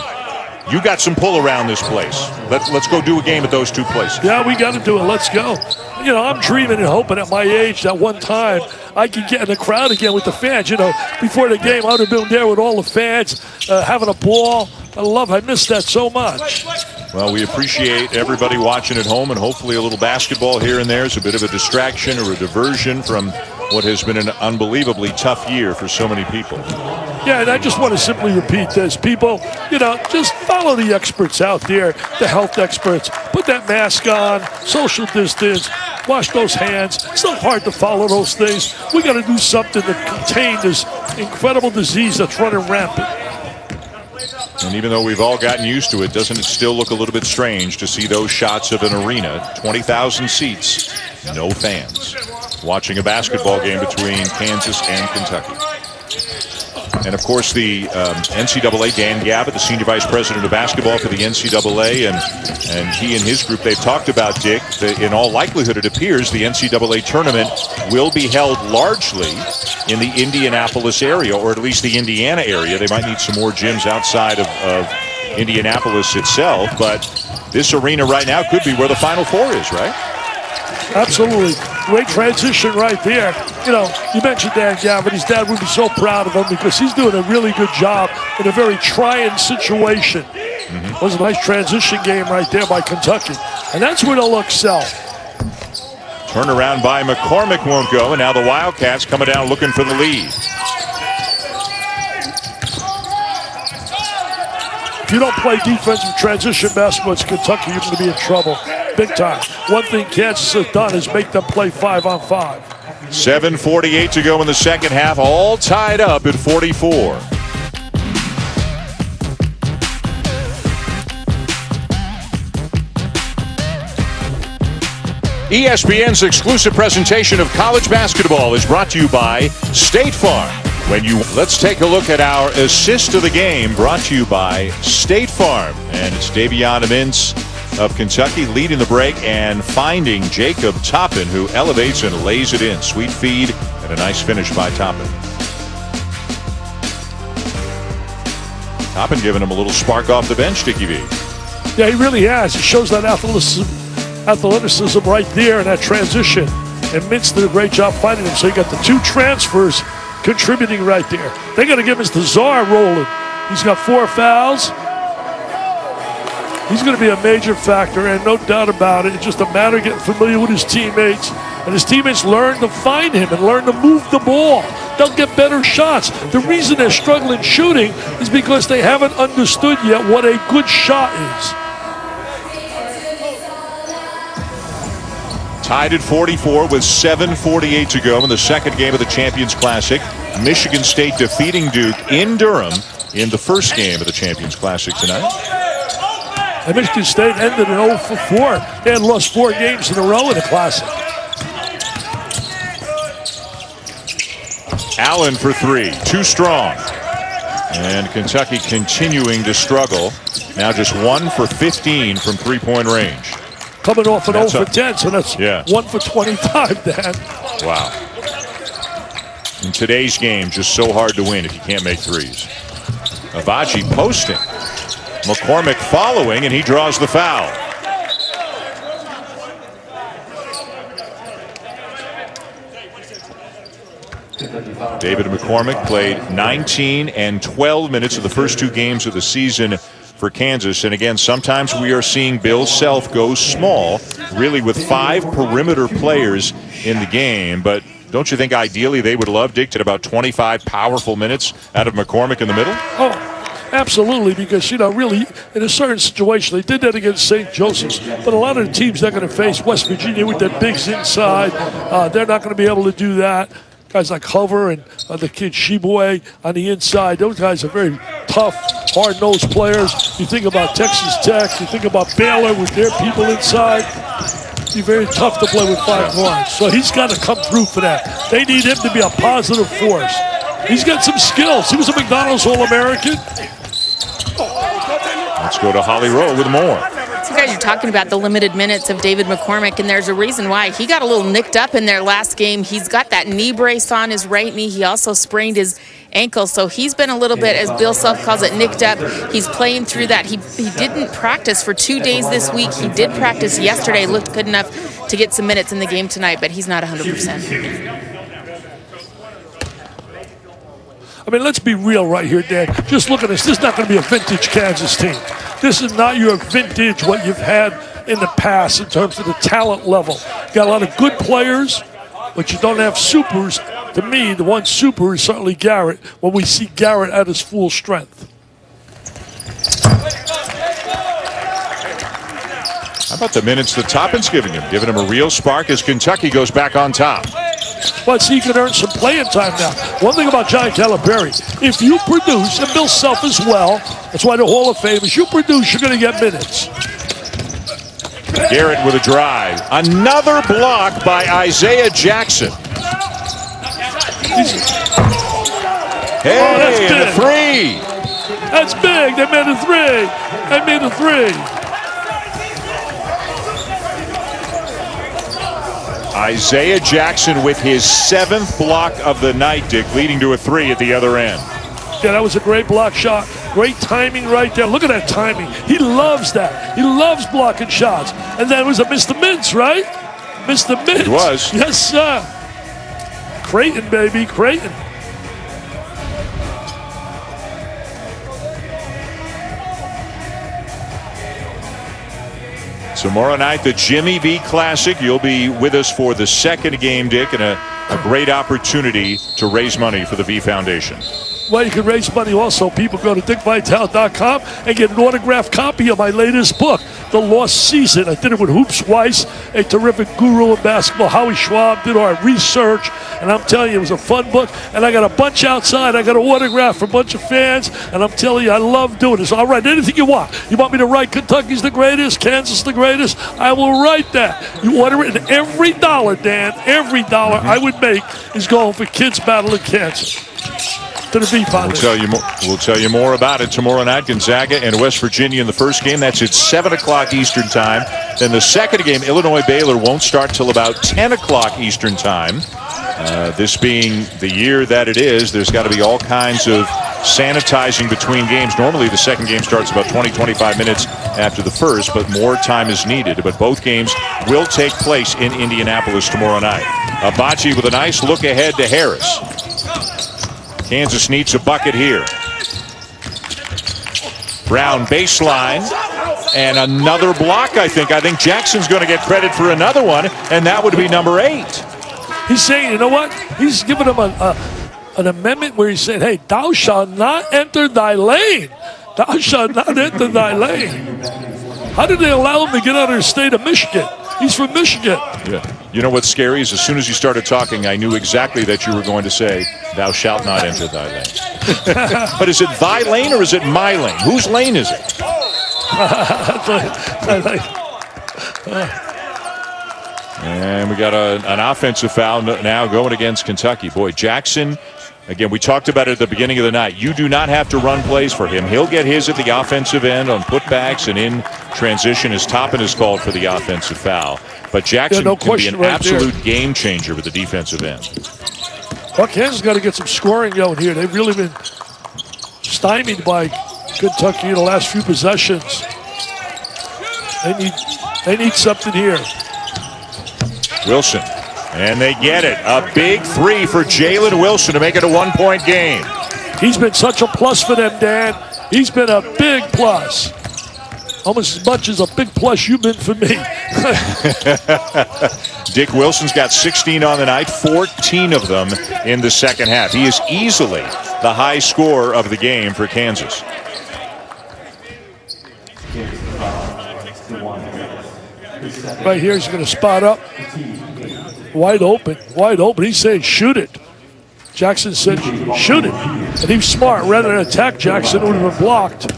S1: You got some pull around this place. Let's go do a game at those 2 places.
S2: Yeah, we got to do it. Let's go. You know, I'm dreaming and hoping at my age that one time I could get in the crowd again with the fans. You know, before the game, I would have been there with all the fans, having a ball. I miss that so much.
S1: Well, we appreciate everybody watching at home, and hopefully a little basketball here and there is a bit of a distraction or a diversion from what has been an unbelievably tough year for so many people.
S2: Yeah, and I just want to simply repeat this. People, you know, just follow the experts out there, the health experts. Put that mask on, social distance, wash those hands. It's not hard to follow those things. We got to do something to contain this incredible disease that's running rampant.
S1: And even though we've all gotten used to it, doesn't it still look a little bit strange to see those shots of an arena, 20,000 seats, no fans, watching a basketball game between Kansas and Kentucky? And of course, the NCAA, Dan Gavitt, the senior vice president of basketball for the NCAA, and he and his group, they've talked about, Dick, that in all likelihood, it appears the NCAA tournament will be held largely in the Indianapolis area, or at least the Indiana area. They might need some more gyms outside of Indianapolis itself, but this arena right now could be where the Final Four is, right?
S2: Absolutely. Great transition right there. You know, you mentioned Dan Gavitt. His dad would be so proud of him because he's doing a really good job in a very trying situation. It was a nice transition game right there by Kentucky. And that's where they'll excel.
S1: Turnaround by McCormick won't go, and now the Wildcats coming down looking for the lead.
S2: If you don't play defensive transition basketball against Kentucky, you're going to be in trouble. Big time. One thing Kansas has done is make them play 5-on-5.
S1: 7:48 to go in the second half, all tied up at 44. ESPN's exclusive presentation of college basketball is brought to you by State Farm. Let's take a look at our assist of the game, brought to you by State Farm. And it's Davion Mintz of Kentucky leading the break and finding Jacob Toppin, who elevates and lays it in. Sweet feed and a nice finish by Toppin. Toppin giving him a little spark off the bench, Dickie V.
S2: Yeah, he really has. He shows that athleticism right there in that transition. And Mintz did a great job finding him. So you got the two transfers contributing right there. They got to give us the czar rolling. He's got 4 fouls. He's going to be a major factor, and no doubt about it. It's just a matter of getting familiar with his teammates. And his teammates learn to find him and learn to move the ball. They'll get better shots. The reason they're struggling shooting is because they haven't understood yet what a good shot is.
S1: Tied at 44 with 7:48 to go in the second game of the Champions Classic. Michigan State defeating Duke in Durham in the first game of the Champions Classic tonight.
S2: And Michigan State ended in 0-4. They had lost 4 games in a row in the Classic.
S1: Allen for 3, too strong. And Kentucky continuing to struggle. Now just 1 for 15 from three-point range.
S2: Coming off an 0 for 10, so that's 1 for 25, Dan.
S1: Wow. In today's game, just so hard to win if you can't make threes. Avaji posting. McCormick following, and he draws the foul. David McCormick played 19 and 12 minutes of the first 2 games of the season for Kansas. And again, sometimes we are seeing Bill Self go small, really with 5 perimeter players in the game. But don't you think ideally they would love, Dick, to about 25 powerful minutes out of McCormick in the middle?
S2: Oh, absolutely, because, you know, really, in a certain situation, they did that against St. Joseph's. But a lot of the teams they're going to face, West Virginia with their bigs inside, they're not going to be able to do that. Guys like Hover and the kid Sheboy on the inside, those guys are very tough, hard-nosed players. You think about Texas Tech, you think about Baylor with their people inside. It'd be very tough to play with 5 guards. So he's got to come through for that. They need him to be a positive force. He's got some skills. He was a McDonald's All-American.
S1: Let's go to Holly Rowe with more.
S3: So you guys are talking about the limited minutes of David McCormick, and there's a reason why. He got a little nicked up in their last game. He's got that knee brace on his right knee. He also sprained his ankle, so he's been a little bit, as Bill Self calls it, nicked up. He's playing through that. He didn't practice for 2 days this week. He did practice yesterday, looked good enough to get some minutes in the game tonight, but he's not 100%.
S2: I mean, let's be real right here, Dan. Just look at this. This is not going to be a vintage Kansas team. This is not your vintage, what you've had in the past in terms of the talent level. You got a lot of good players, but you don't have supers. To me, the one super is certainly Garrett, when we see Garrett at his full strength.
S1: How about the minutes that Toppin's giving him a real spark as Kentucky goes back on top.
S2: But see, he can earn some playing time now. One thing about John Calipari, if you produce, and Bill Self as well, that's why the Hall of Fame is, you produce, you're going to get minutes.
S1: Garrett with a drive. Another block by Isaiah Jackson. Hey, and a three.
S2: That's big. They made a three. They made a three.
S1: Isaiah Jackson with his 7th block of the night, Dick, leading to a three at the other end.
S2: Yeah, that was a great block shot. Great timing right there. Look at that timing. He loves that. He loves blocking shots. And then it was a Mr. Mintz, right? Mr. Mintz.
S1: It was.
S2: Yes, sir. Creighton, baby. Creighton.
S1: Tomorrow night, the Jimmy V Classic. You'll be with us for the second game, Dick, and a great opportunity to raise money for the V Foundation.
S2: Well, you can raise money also. People go to DicVitale.com and get an autographed copy of my latest book, The Lost Season. I did it with Hoops Weiss, a terrific guru of basketball. Howie Schwab did our research, and I'm telling you, it was a fun book. And I got a bunch outside. I got an autograph for a bunch of fans, and I'm telling you, I love doing this. I'll write anything you want. You want me to write Kentucky's the greatest, Kansas the greatest? I will write that. You order it, and every dollar, Dan, every dollar I would make is going for kids battling cancer.
S1: We'll tell you more about it tomorrow night. Gonzaga and West Virginia in the first game. That's at 7 o'clock Eastern time. Then the second game, Illinois-Baylor, won't start till about 10 o'clock Eastern time. This being the year that it is, there's got to be all kinds of sanitizing between games. Normally the second game starts about 20-25 minutes after the first, but more time is needed. But both games will take place in Indianapolis tomorrow night. Abachi with a nice look ahead to Harris. Kansas needs a bucket here. Brown baseline and another block, I think. I think Jackson's going to get credit for another one, and that would be number 8.
S2: He's saying, you know what? He's giving him an amendment where he said, hey, thou shalt not enter thy lane. Thou shalt not enter thy lane. How did they allow him to get out of the state of Michigan? He's from Michigan.
S1: Yeah. You know what's scary is as soon as you started talking, I knew exactly that you were going to say, thou shalt not enter thy lane. But is it thy lane or is it my lane? Whose lane is it? And we got an offensive foul now going against Kentucky. Boy, Jackson, again, we talked about it at the beginning of the night. You do not have to run plays for him. He'll get his at the offensive end on putbacks and in transition. As Toppin is called for the offensive foul. But Jackson can be an absolute game changer with the defensive end.
S2: Well, Kansas got to get some scoring going here. They've really been stymied by Kentucky in the last few possessions. They need something here.
S1: Wilson, and they get it. A big three for Jalen Wilson to make it a 1-point game.
S2: He's been such a plus for them, Dan. He's been a big plus. Almost as much as a big plus you've been for me.
S1: Dick Wilson's got 16 on the night, 14 of them in the second half. He is easily the high scorer of the game for Kansas.
S2: Right here, he's going to spot up. Wide open, wide open. He's saying, shoot it. Jackson said, shoot it. And he was smart. Rather than attack Jackson, it would have been blocked.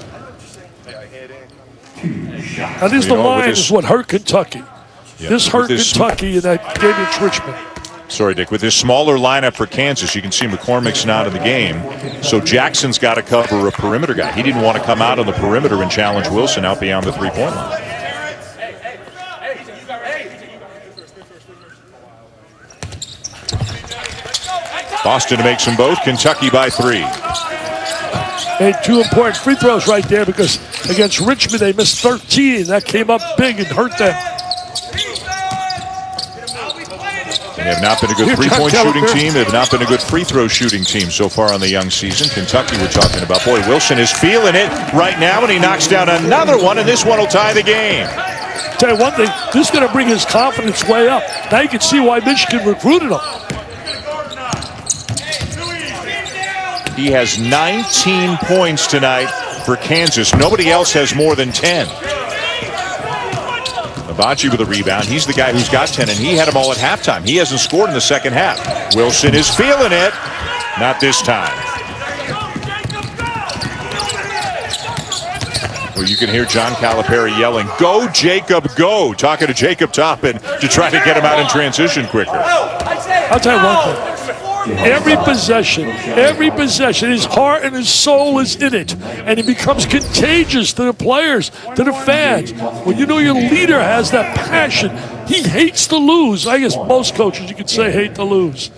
S2: Now, this line is what hurt Kentucky. Yeah, this hurt Kentucky in that game against Richmond.
S1: Sorry, Dick. With this smaller lineup for Kansas, you can see McCormick's not in the game. So Jackson's got to cover a perimeter guy. He didn't want to come out on the perimeter and challenge Wilson out beyond the three-point line. Boston makes them both. Kentucky by 3.
S2: Made 2 important free throws right there because against Richmond they missed 13. That came up big and hurt them.
S1: They have not been a good three-point shooting team. They have not been a good free throw shooting team so far on the young season. Kentucky we're talking about. Boy, Wilson is feeling it right now, and he knocks down another one, and this one will tie the game.
S2: Tell you one thing, this is going to bring his confidence way up. Now you can see why Michigan recruited him.
S1: He has 19 points tonight for Kansas. Nobody else has more than 10. Abaji with a rebound. He's the guy who's got 10, and he had them all at halftime. He hasn't scored in the second half. Wilson is feeling it. Not this time. Well, you can hear John Calipari yelling, "Go, Jacob, go!" Talking to Jacob Toppin to try to get him out in transition quicker.
S2: I'll tell you one thing. Every possession, his heart and his soul is in it. And it becomes contagious to the players, to the fans. When you know your leader has that passion, he hates to lose. I guess most coaches, you could say, hate to lose.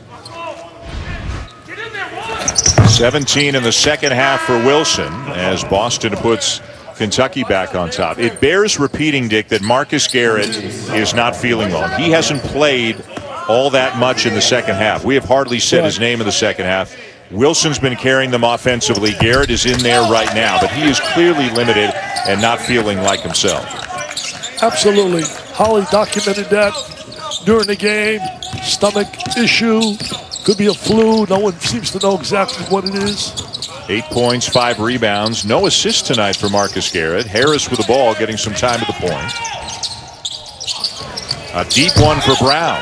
S1: 17 in the second half for Wilson as Boston puts Kentucky back on top. It bears repeating, Dick, that Marcus Garrett is not feeling well. He hasn't played all that much in the second half. We have hardly said his name in the second half. Wilson's been carrying them offensively. Garrett is in there right now, but he is clearly limited and not feeling like himself.
S2: Absolutely. Holly documented that during the game. Stomach issue. Could be a flu. No one seems to know exactly what it is.
S1: 8 points, 5 rebounds. No assists tonight for Marcus Garrett. Harris with the ball, getting some time at the point. A deep one for Brown.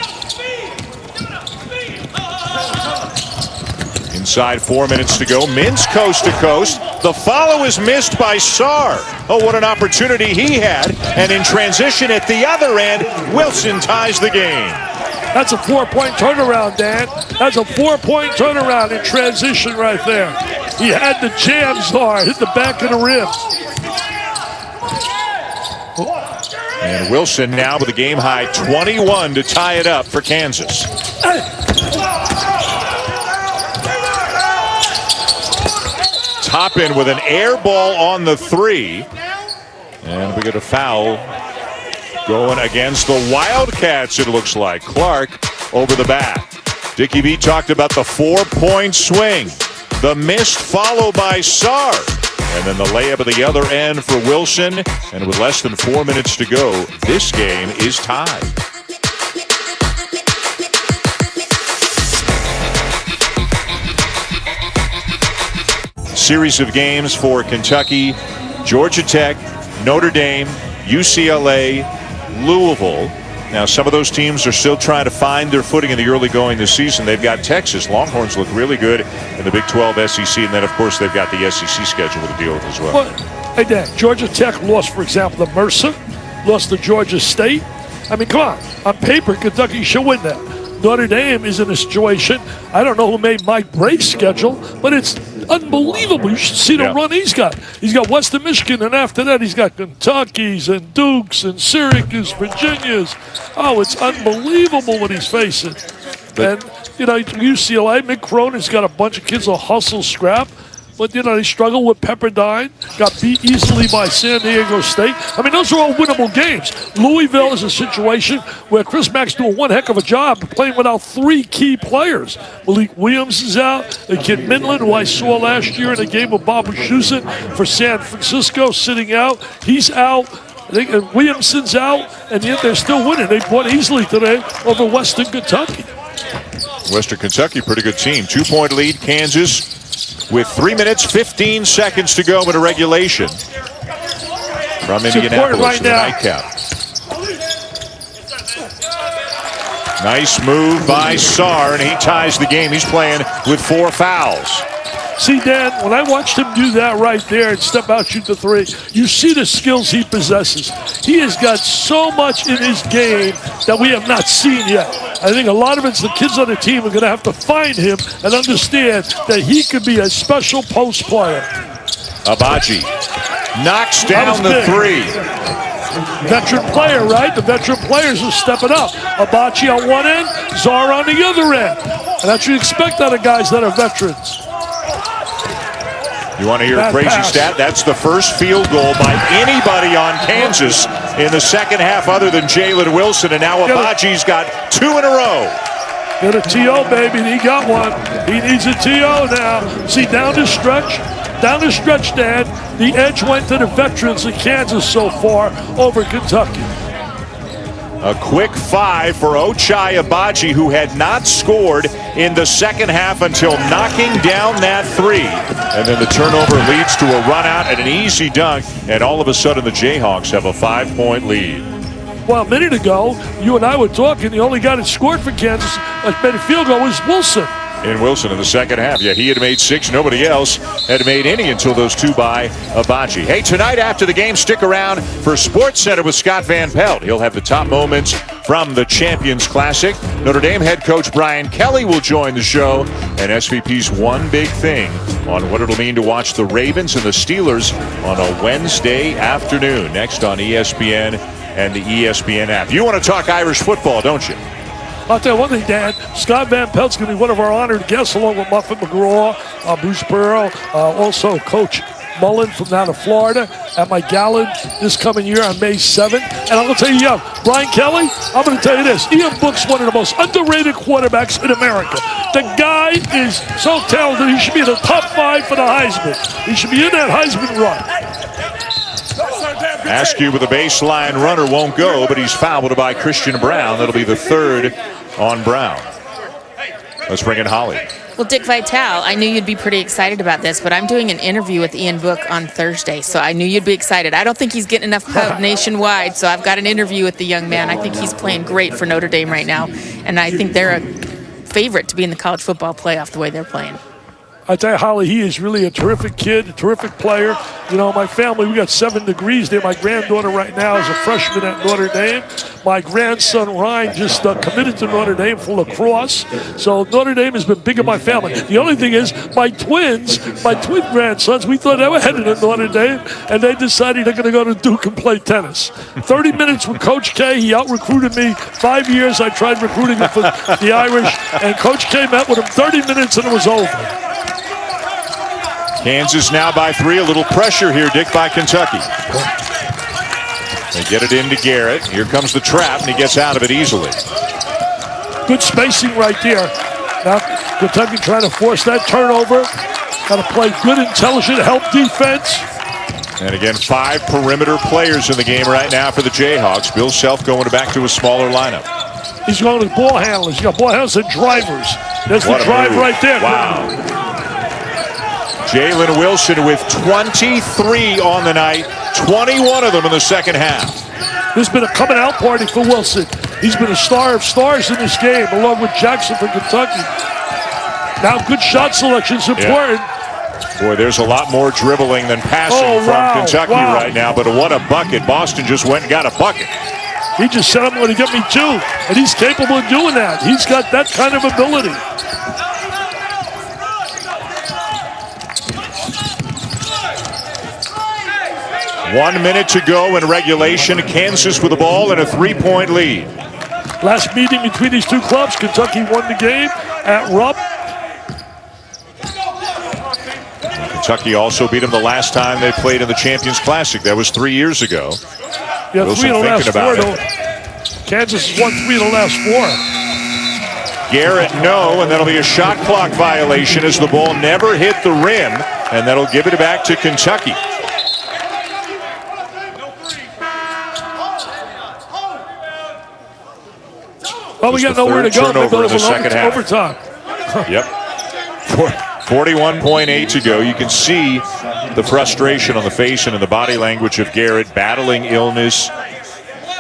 S1: Inside 4 minutes to go. Mintz coast to coast. The follow is missed by Sarr. Oh, what an opportunity he had. And in transition at the other end, Wilson ties the game.
S2: That's a 4-point turnaround, Dan. That's a 4-point turnaround in transition right there. He had the jam, Sarr, hit the back of the rim.
S1: And Wilson now with a game-high 21 to tie it up for Kansas. Toppin with an air ball on the 3. And we get a foul going against the Wildcats, it looks like. Clark over the back. Dickie V talked about the 4-point swing. The missed follow by Sarr. And then the layup at the other end for Wilson. And with less than 4 minutes to go, this game is tied. Series of games for Kentucky, Georgia Tech, Notre Dame, UCLA, Louisville. Now, some of those teams are still trying to find their footing in the early going this season. They've got Texas. Longhorns look really good in the Big 12 SEC. And then, of course, they've got the SEC schedule to deal with as well.
S2: Hey, Dan, Georgia Tech lost, for example, to Mercer, lost to Georgia State. I mean, come on. On paper, Kentucky should win that. Notre Dame is in a situation, I don't know who made Mike Bray's schedule, but it's unbelievable. You should see the run he's got. He's got Western Michigan, and after that he's got Kentucky's and Duke's and Syracuse, Virginia's. Oh, it's unbelievable what he's facing. And, you know, UCLA, Mick Cronin's got a bunch of kids who'll hustle, scrap. But, you know, they struggle with Pepperdine, got beat easily by San Diego State. I mean, those are all winnable games. Louisville is a situation where Chris Mack's doing one heck of a job playing without 3 key players. Malik Williams is out. The kid Midland, who I saw last year in a game with Bob Wischusen for San Francisco, sitting out. He's out. I think Williamson's out, and yet they're still winning. They won easily today over Western Kentucky.
S1: Western Kentucky, pretty good team. 2-point lead, Kansas. With 3 minutes, 15 seconds to go in a regulation from Indianapolis
S2: right
S1: in the
S2: now.
S1: nightcap. Nice move by Sarr, and he ties the game. He's playing with 4 fouls.
S2: See, Dan, when I watched him do that right there and step out, shoot the 3, you see the skills he possesses. He has got so much in his game that we have not seen yet. I think a lot of it's the kids on the team are going to have to find him and understand that he could be a special post player.
S1: Abaji knocks down the 3.
S2: Veteran player, right? The veteran players are stepping up. Abaji on one end, Sarr on the other end. And that's what you expect out of guys that are veterans.
S1: You want to hear a crazy stat? That's the first field goal by anybody on Kansas in the second half other than Jalen Wilson. And now Abaji's got 2 in a row.
S2: Get a TO, baby. He got one. He needs a TO now. See, down the stretch, Dan, the edge went to the veterans in Kansas so far over Kentucky.
S1: A quick 5 for Ochai Abaji, who had not scored in the second half until knocking down that 3. And then the turnover leads to a run out and an easy dunk. And all of a sudden the Jayhawks have a 5-point lead.
S2: Well, a minute ago, you and I were talking. The only guy that scored for Kansas, that made a field goal, was Wilson.
S1: In Wilson in the second half. Yeah, he had made 6. Nobody else had made any until those 2 by Abachi. Hey, tonight after the game, stick around for Sports Center with Scott Van Pelt. He'll have the top moments from the Champions Classic. Notre Dame head coach Brian Kelly will join the show. And SVP's One Big Thing on what it'll mean to watch the Ravens and the Steelers on a Wednesday afternoon. Next on ESPN and the ESPN app. You want to talk Irish football, don't you?
S2: I'll tell you one thing, Dan. Scott Van Pelt's going to be one of our honored guests, along with Muffet McGraw, Bruce Burrow, also Coach Mullen from down of Florida at my gala this coming year on May 7th. And I'm going to tell you, Brian Kelly, I'm going to tell you this. Ian Book's one of the most underrated quarterbacks in America. The guy is so talented, he should be in the top 5 for the Heisman. He should be in that Heisman run.
S1: Askew with a baseline runner won't go, but he's fouled by Christian Brown. That'll be the 3rd on Brown. Let's bring in Holly.
S3: Well, Dick Vitale, I knew you'd be pretty excited about this, but I'm doing an interview with Ian Book on Thursday, so I knew you'd be excited. I don't think he's getting enough pub nationwide, so I've got an interview with the young man. I think he's playing great for Notre Dame right now, and I think they're a favorite to be in the college football playoff the way they're playing.
S2: I tell you, Holly, he is really a terrific kid, a terrific player. You know, my family, we got 7 degrees there. My granddaughter right now is a freshman at Notre Dame. My grandson, Ryan, just committed to Notre Dame for lacrosse. So Notre Dame has been big in my family. The only thing is, my twin grandsons, we thought they were headed to Notre Dame, and they decided they're going to go to Duke and play tennis. 30 minutes with Coach K. He out-recruited me. 5 years I tried recruiting him for the Irish, and Coach K met with him 30 minutes, and it was over.
S1: Kansas now by 3. A little pressure here, Dick, by Kentucky. They get it into Garrett. Here comes the trap, and he gets out of it easily.
S2: Good spacing right there. Now Kentucky trying to force that turnover. Got to play good, intelligent help defense.
S1: And again, 5 perimeter players in the game right now for the Jayhawks. Bill Self going back to a smaller lineup.
S2: He's going to ball handlers. You got ball handlers and drivers. There's
S1: What
S2: the
S1: a
S2: drive
S1: move.
S2: right there.
S1: Wow. Jalen Wilson with 23 on the night, 21 of them in the second half.
S2: There's been a coming out party for Wilson. He's been a star of stars in this game, along with Jackson for Kentucky. Now good shot selection is important.
S1: Yeah. Boy, there's a lot more dribbling than passing from Kentucky right now, but what a bucket. Boston just went and got a bucket.
S2: He just said, I'm going to get me 2, and he's capable of doing that. He's got that kind of ability.
S1: One minute to go in regulation. Kansas with the ball and a 3-point lead.
S2: Last meeting between these two clubs, Kentucky won the game at Rupp.
S1: Kentucky also beat them the last time they played in the Champions Classic. That was 3 years ago.
S2: Yeah,
S1: Wilson
S2: 3 of the last 4, though.
S1: it.
S2: Kansas has won 3 of the last 4.
S1: Garrett, no, and that'll be a shot clock violation as the ball never hit the rim, and that'll give it back to Kentucky.
S2: Well, we got nowhere to go.
S1: Turnover in the second half.
S2: Overtime.
S1: Yep. 41.8 to go. You can see the frustration on the face and in the body language of Garrett, battling illness.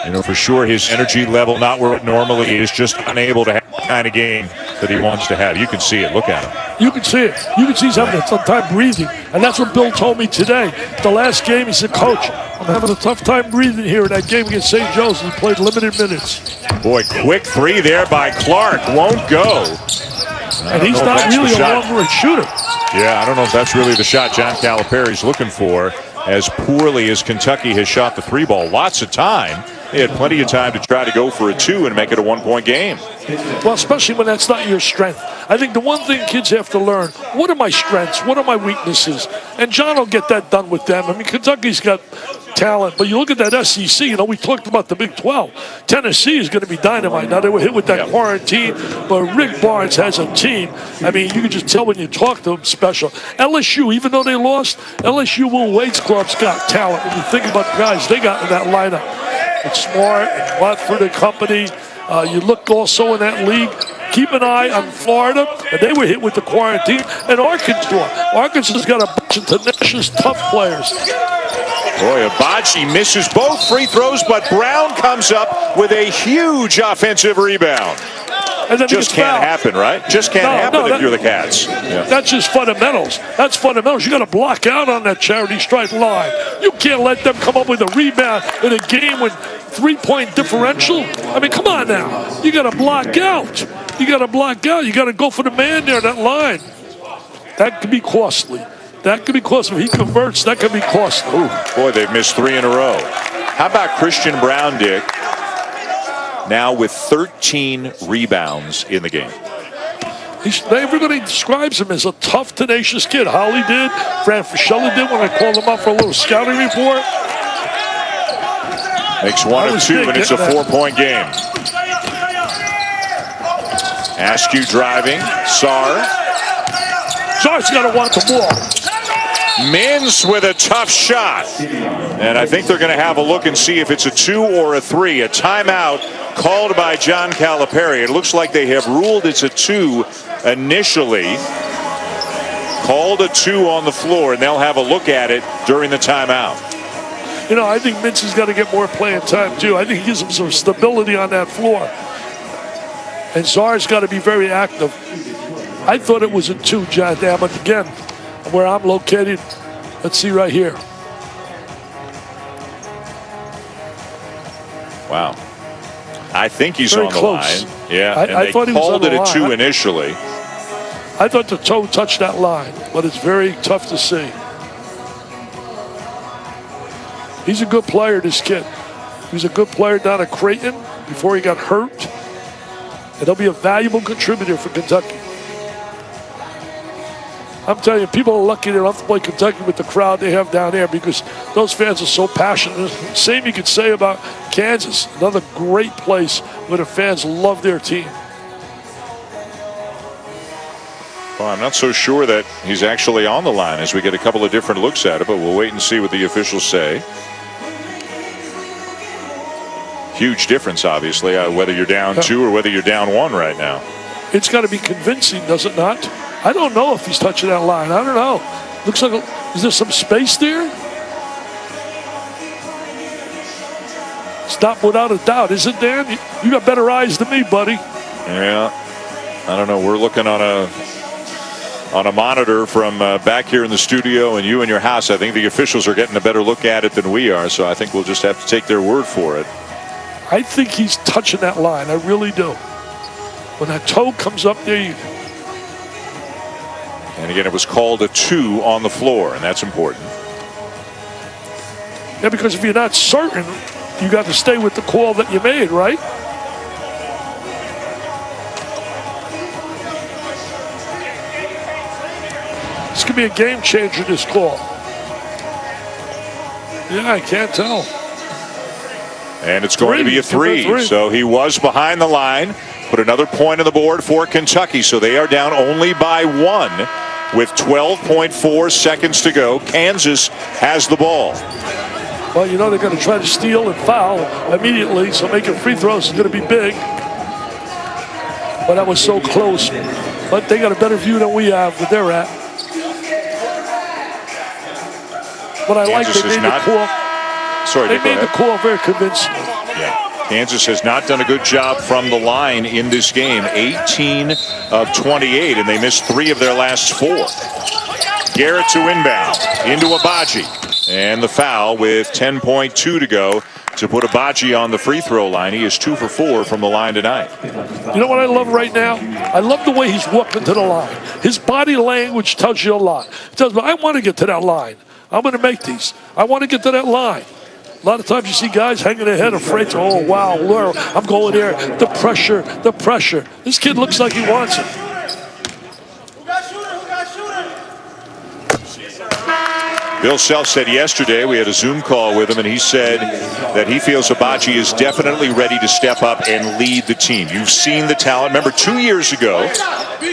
S1: You know, for sure, his energy level not where it normally is, just unable to have the kind of game that he wants to have. You can see it. Look at him.
S2: You can see it. You can see he's having a tough time breathing. And that's what Bill told me today. The last game, he said, Coach, I'm having a tough time breathing here in that game against St. Joe's. He played limited minutes.
S1: Boy, quick 3 there by Clark. Won't go.
S2: And he's not really a long-range shooter.
S1: Yeah, I don't know if that's really the shot John Calipari's looking for. As poorly as Kentucky has shot the 3 ball. Lots of time. They had plenty of time to try to go for a 2 and make it a 1-point game.
S2: Well, especially when that's not your strength. I think the one thing kids have to learn, what are my strengths? What are my weaknesses? And John will get that done with them. I mean, Kentucky's got talent, but you look at that SEC, you know, we talked about the Big 12. Tennessee is going to be dynamite. Now, they were hit with that quarantine, but Rick Barnes has a team. I mean, you can just tell when you talk to them special. LSU, even though they lost, LSU Will Wade's club's got talent. When you think about the guys they got in that lineup. It's Smart, and Watford and company. You look also in that league. Keep an eye on Florida, and they were hit with the quarantine. And Arkansas. Arkansas's got a bunch of tenacious, tough players.
S1: Boy, Abachi misses both free throws, but Brown comes up with a huge offensive rebound.
S2: And then
S1: Just can't happen, right? Just can't happen if you're the Cats. Yeah.
S2: That's just fundamentals. That's fundamentals. You got to block out on that charity stripe line. You can't let them come up with a rebound in a game with 3-point differential. I mean, come on now. You got to block out. You got to block out. You got to go for the man there, that line. That could be costly. That could be costly. If he converts, that could be costly.
S1: Ooh, boy, they've missed 3 in a row. How about Christian Brown, Dick? Now with 13 rebounds in the game.
S2: Everybody describes him as a tough, tenacious kid. Holly did. Fran Fischella did when I called him up for a little scouting report.
S1: Makes 1 of 2, and it's a 4-point game. Askew driving.
S2: Sar's got to want the ball.
S1: Mins with a tough shot. And I think they're going to have a look and see if it's a 2 or a 3. A timeout called by John Calipari. It looks like they have ruled it's a 2 initially. Called a 2 on the floor, and they'll have a look at it during the timeout.
S2: You know, I think Mintz has got to get more playing time, too. I think he gives him some stability on that floor. And Czar's got to be very active. I thought it was a 2, John, but again, where I'm located, let's see right here.
S1: Wow. I think he's
S2: very
S1: on the
S2: close.
S1: line. Yeah,
S2: I thought he was on
S1: called it
S2: the
S1: a 2
S2: line.
S1: initially.
S2: I thought the toe touched that line, but it's very tough to see. He's a good player, this kid. He was a good player down at Creighton before he got hurt. And he'll be a valuable contributor for Kentucky. I'm telling you, people are lucky they don't have to play Kentucky with the crowd they have down there because those fans are so passionate. Same you could say about Kansas, another great place where the fans love their team.
S1: Well, I'm not so sure that he's actually on the line as we get a couple of different looks at it, but we'll wait and see what the officials say. Huge difference, obviously, whether you're down 2 or whether you're down 1 right now.
S2: It's got to be convincing, does it not? I don't know if he's touching that line. I don't know. Looks like, is there some space there? It's not without a doubt, is it, Dan? You got better eyes than me, buddy.
S1: Yeah. I don't know. We're looking on a monitor from back here in the studio, and you in your house. I think the officials are getting a better look at it than we are, so I think we'll just have to take their word for it.
S2: I think he's touching that line. I really do. When that toe comes up there,
S1: and again, it was called a 2 on the floor, and that's important.
S2: Yeah, because if you're not certain, you got to stay with the call that you made, right? This could be a game changer, this call. Yeah, I can't tell.
S1: And it's going to be a 3. So he was behind the line. Put another point on the board for Kentucky. So they are down only by 1 with 12.4 seconds to go. Kansas has the ball.
S2: Well, you know they're going to try to steal and foul immediately, so making free throws is going to be big. But that was so close. But they got a better view than we have where they're at. But I like they made the call.
S1: Sorry,
S2: they made the call very convincing.
S1: Yeah. Kansas has not done a good job from the line in this game. 18 of 28, and they missed 3 of their last 4. Garrett to inbound, into Abaji. And the foul with 10.2 to go to put Abaji on the free throw line. He is 2 for 4 from the line tonight.
S2: You know what I love right now? I love the way he's walking to the line. His body language tells you a lot. It tells me, I want to get to that line. I'm going to make these. I want to get to that line. A lot of times you see guys hanging their head afraid to, oh, wow, I'm going there. The pressure, the pressure. This kid looks like he wants it.
S1: Bill Self said yesterday, we had a Zoom call with him, and he said that he feels Abaji is definitely ready to step up and lead the team. You've seen the talent. Remember 2 years ago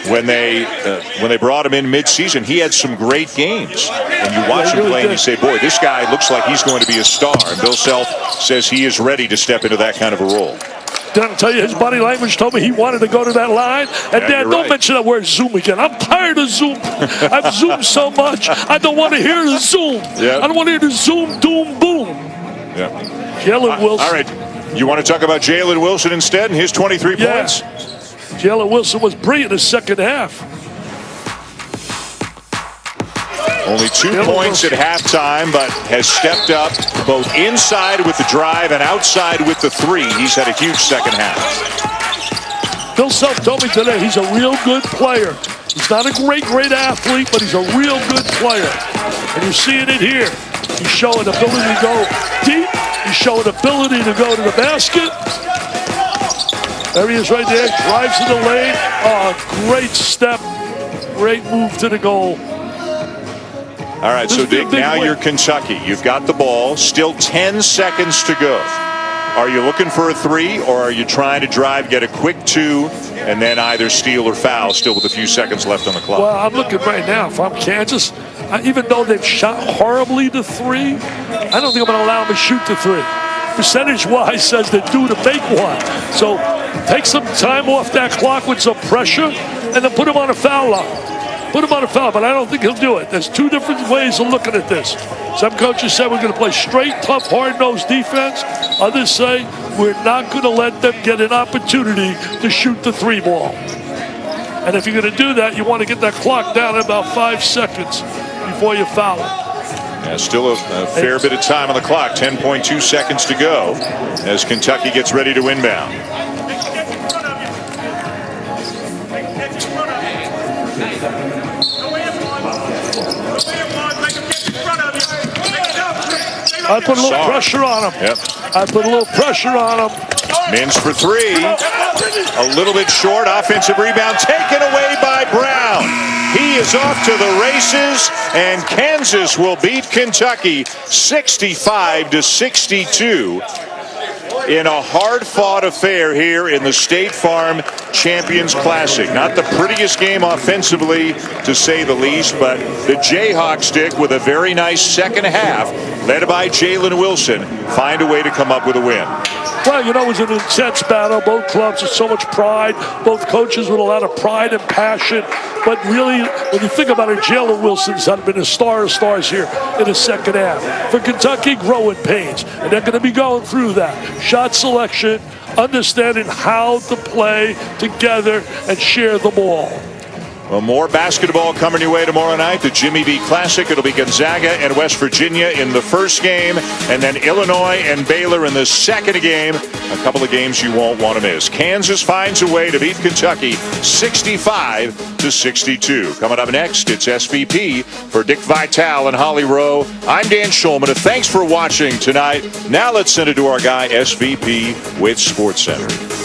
S1: when they brought him in mid-season, he had some great games. And you watch him play and you say, boy, this guy looks like he's going to be a star. And Bill Self says he is ready to step into that kind of a role.
S2: Did I tell you his body language told me he wanted to go to that line? And
S1: yeah,
S2: Dan, don't mention that word Zoom again. I'm tired of Zoom. I've Zoomed so much, I don't want to hear the Zoom.
S1: Yeah.
S2: I don't want to hear the Zoom, doom, boom.
S1: Yeah.
S2: Jalen Wilson.
S1: All right. You want to talk about Jalen Wilson instead and his 23 points?
S2: Jalen Wilson was brilliant in the second half.
S1: Only 2 points at halftime, but has stepped up both inside with the drive and outside with the three. He's had a huge second half.
S2: Bill Self told me today he's a real good player. He's not a great athlete, but he's a real good player. And you're seeing it here. He's showing ability to go deep. He's showing ability to go to the basket. There he is right there, drives in the lane. Oh, great step, great move to the goal.
S1: All right, so Dick, now you're Kentucky. You've got the ball, still 10 seconds to go. Are you looking for a three, or are you trying to drive, get a quick two, and then either steal or foul, still with a few seconds left on the clock?
S2: Well, I'm looking right now. If I'm Kansas, even though they've shot horribly to three, I don't think I'm going to allow them to shoot to three. Percentage-wise says they're due to make one. So take some time off that clock with some pressure, and then put him on a foul line. Put him on a foul, but I don't think he'll do it. There's two different ways of looking at this. Some coaches say we're going to play straight, tough, hard-nosed defense. Others say we're not going to let them get an opportunity to shoot the three ball. And if you're going to do that, you want to get that clock down at about 5 seconds before you foul it.
S1: Yeah, still a fair bit of time on the clock. 10.2 seconds to go as Kentucky gets ready to inbound.
S2: I put a little pressure on him.
S1: Yep.
S2: I put a little pressure on him.
S1: Mins for three. A little bit short. Offensive rebound taken away by Brown. He is off to the races, and Kansas will beat Kentucky 65-62 in a hard-fought affair here in the State Farm Champions Classic. Not the prettiest game offensively, to say the least, but the Jayhawks, Dick, with a very nice second half, led by Jalen Wilson, find a way to come up with a win.
S2: Well, you know, it was an intense battle. Both clubs with so much pride. Both coaches with a lot of pride and passion. But really, when you think about it, Jalen Wilson's been a star of stars here in the second half. For Kentucky, growing pains. And they're going to be going through that. Shot selection, understanding how to play together and share the ball.
S1: Well, more basketball coming your way tomorrow night. The Jimmy V Classic. It'll be Gonzaga and West Virginia in the first game, and then Illinois and Baylor in the second game. A couple of games you won't want to miss. Kansas finds a way to beat Kentucky 65-62. Coming up next, it's SVP for Dick Vitale and Holly Rowe. I'm Dan Schulman. Thanks for watching tonight. Now let's send it to our guy SVP with SportsCenter.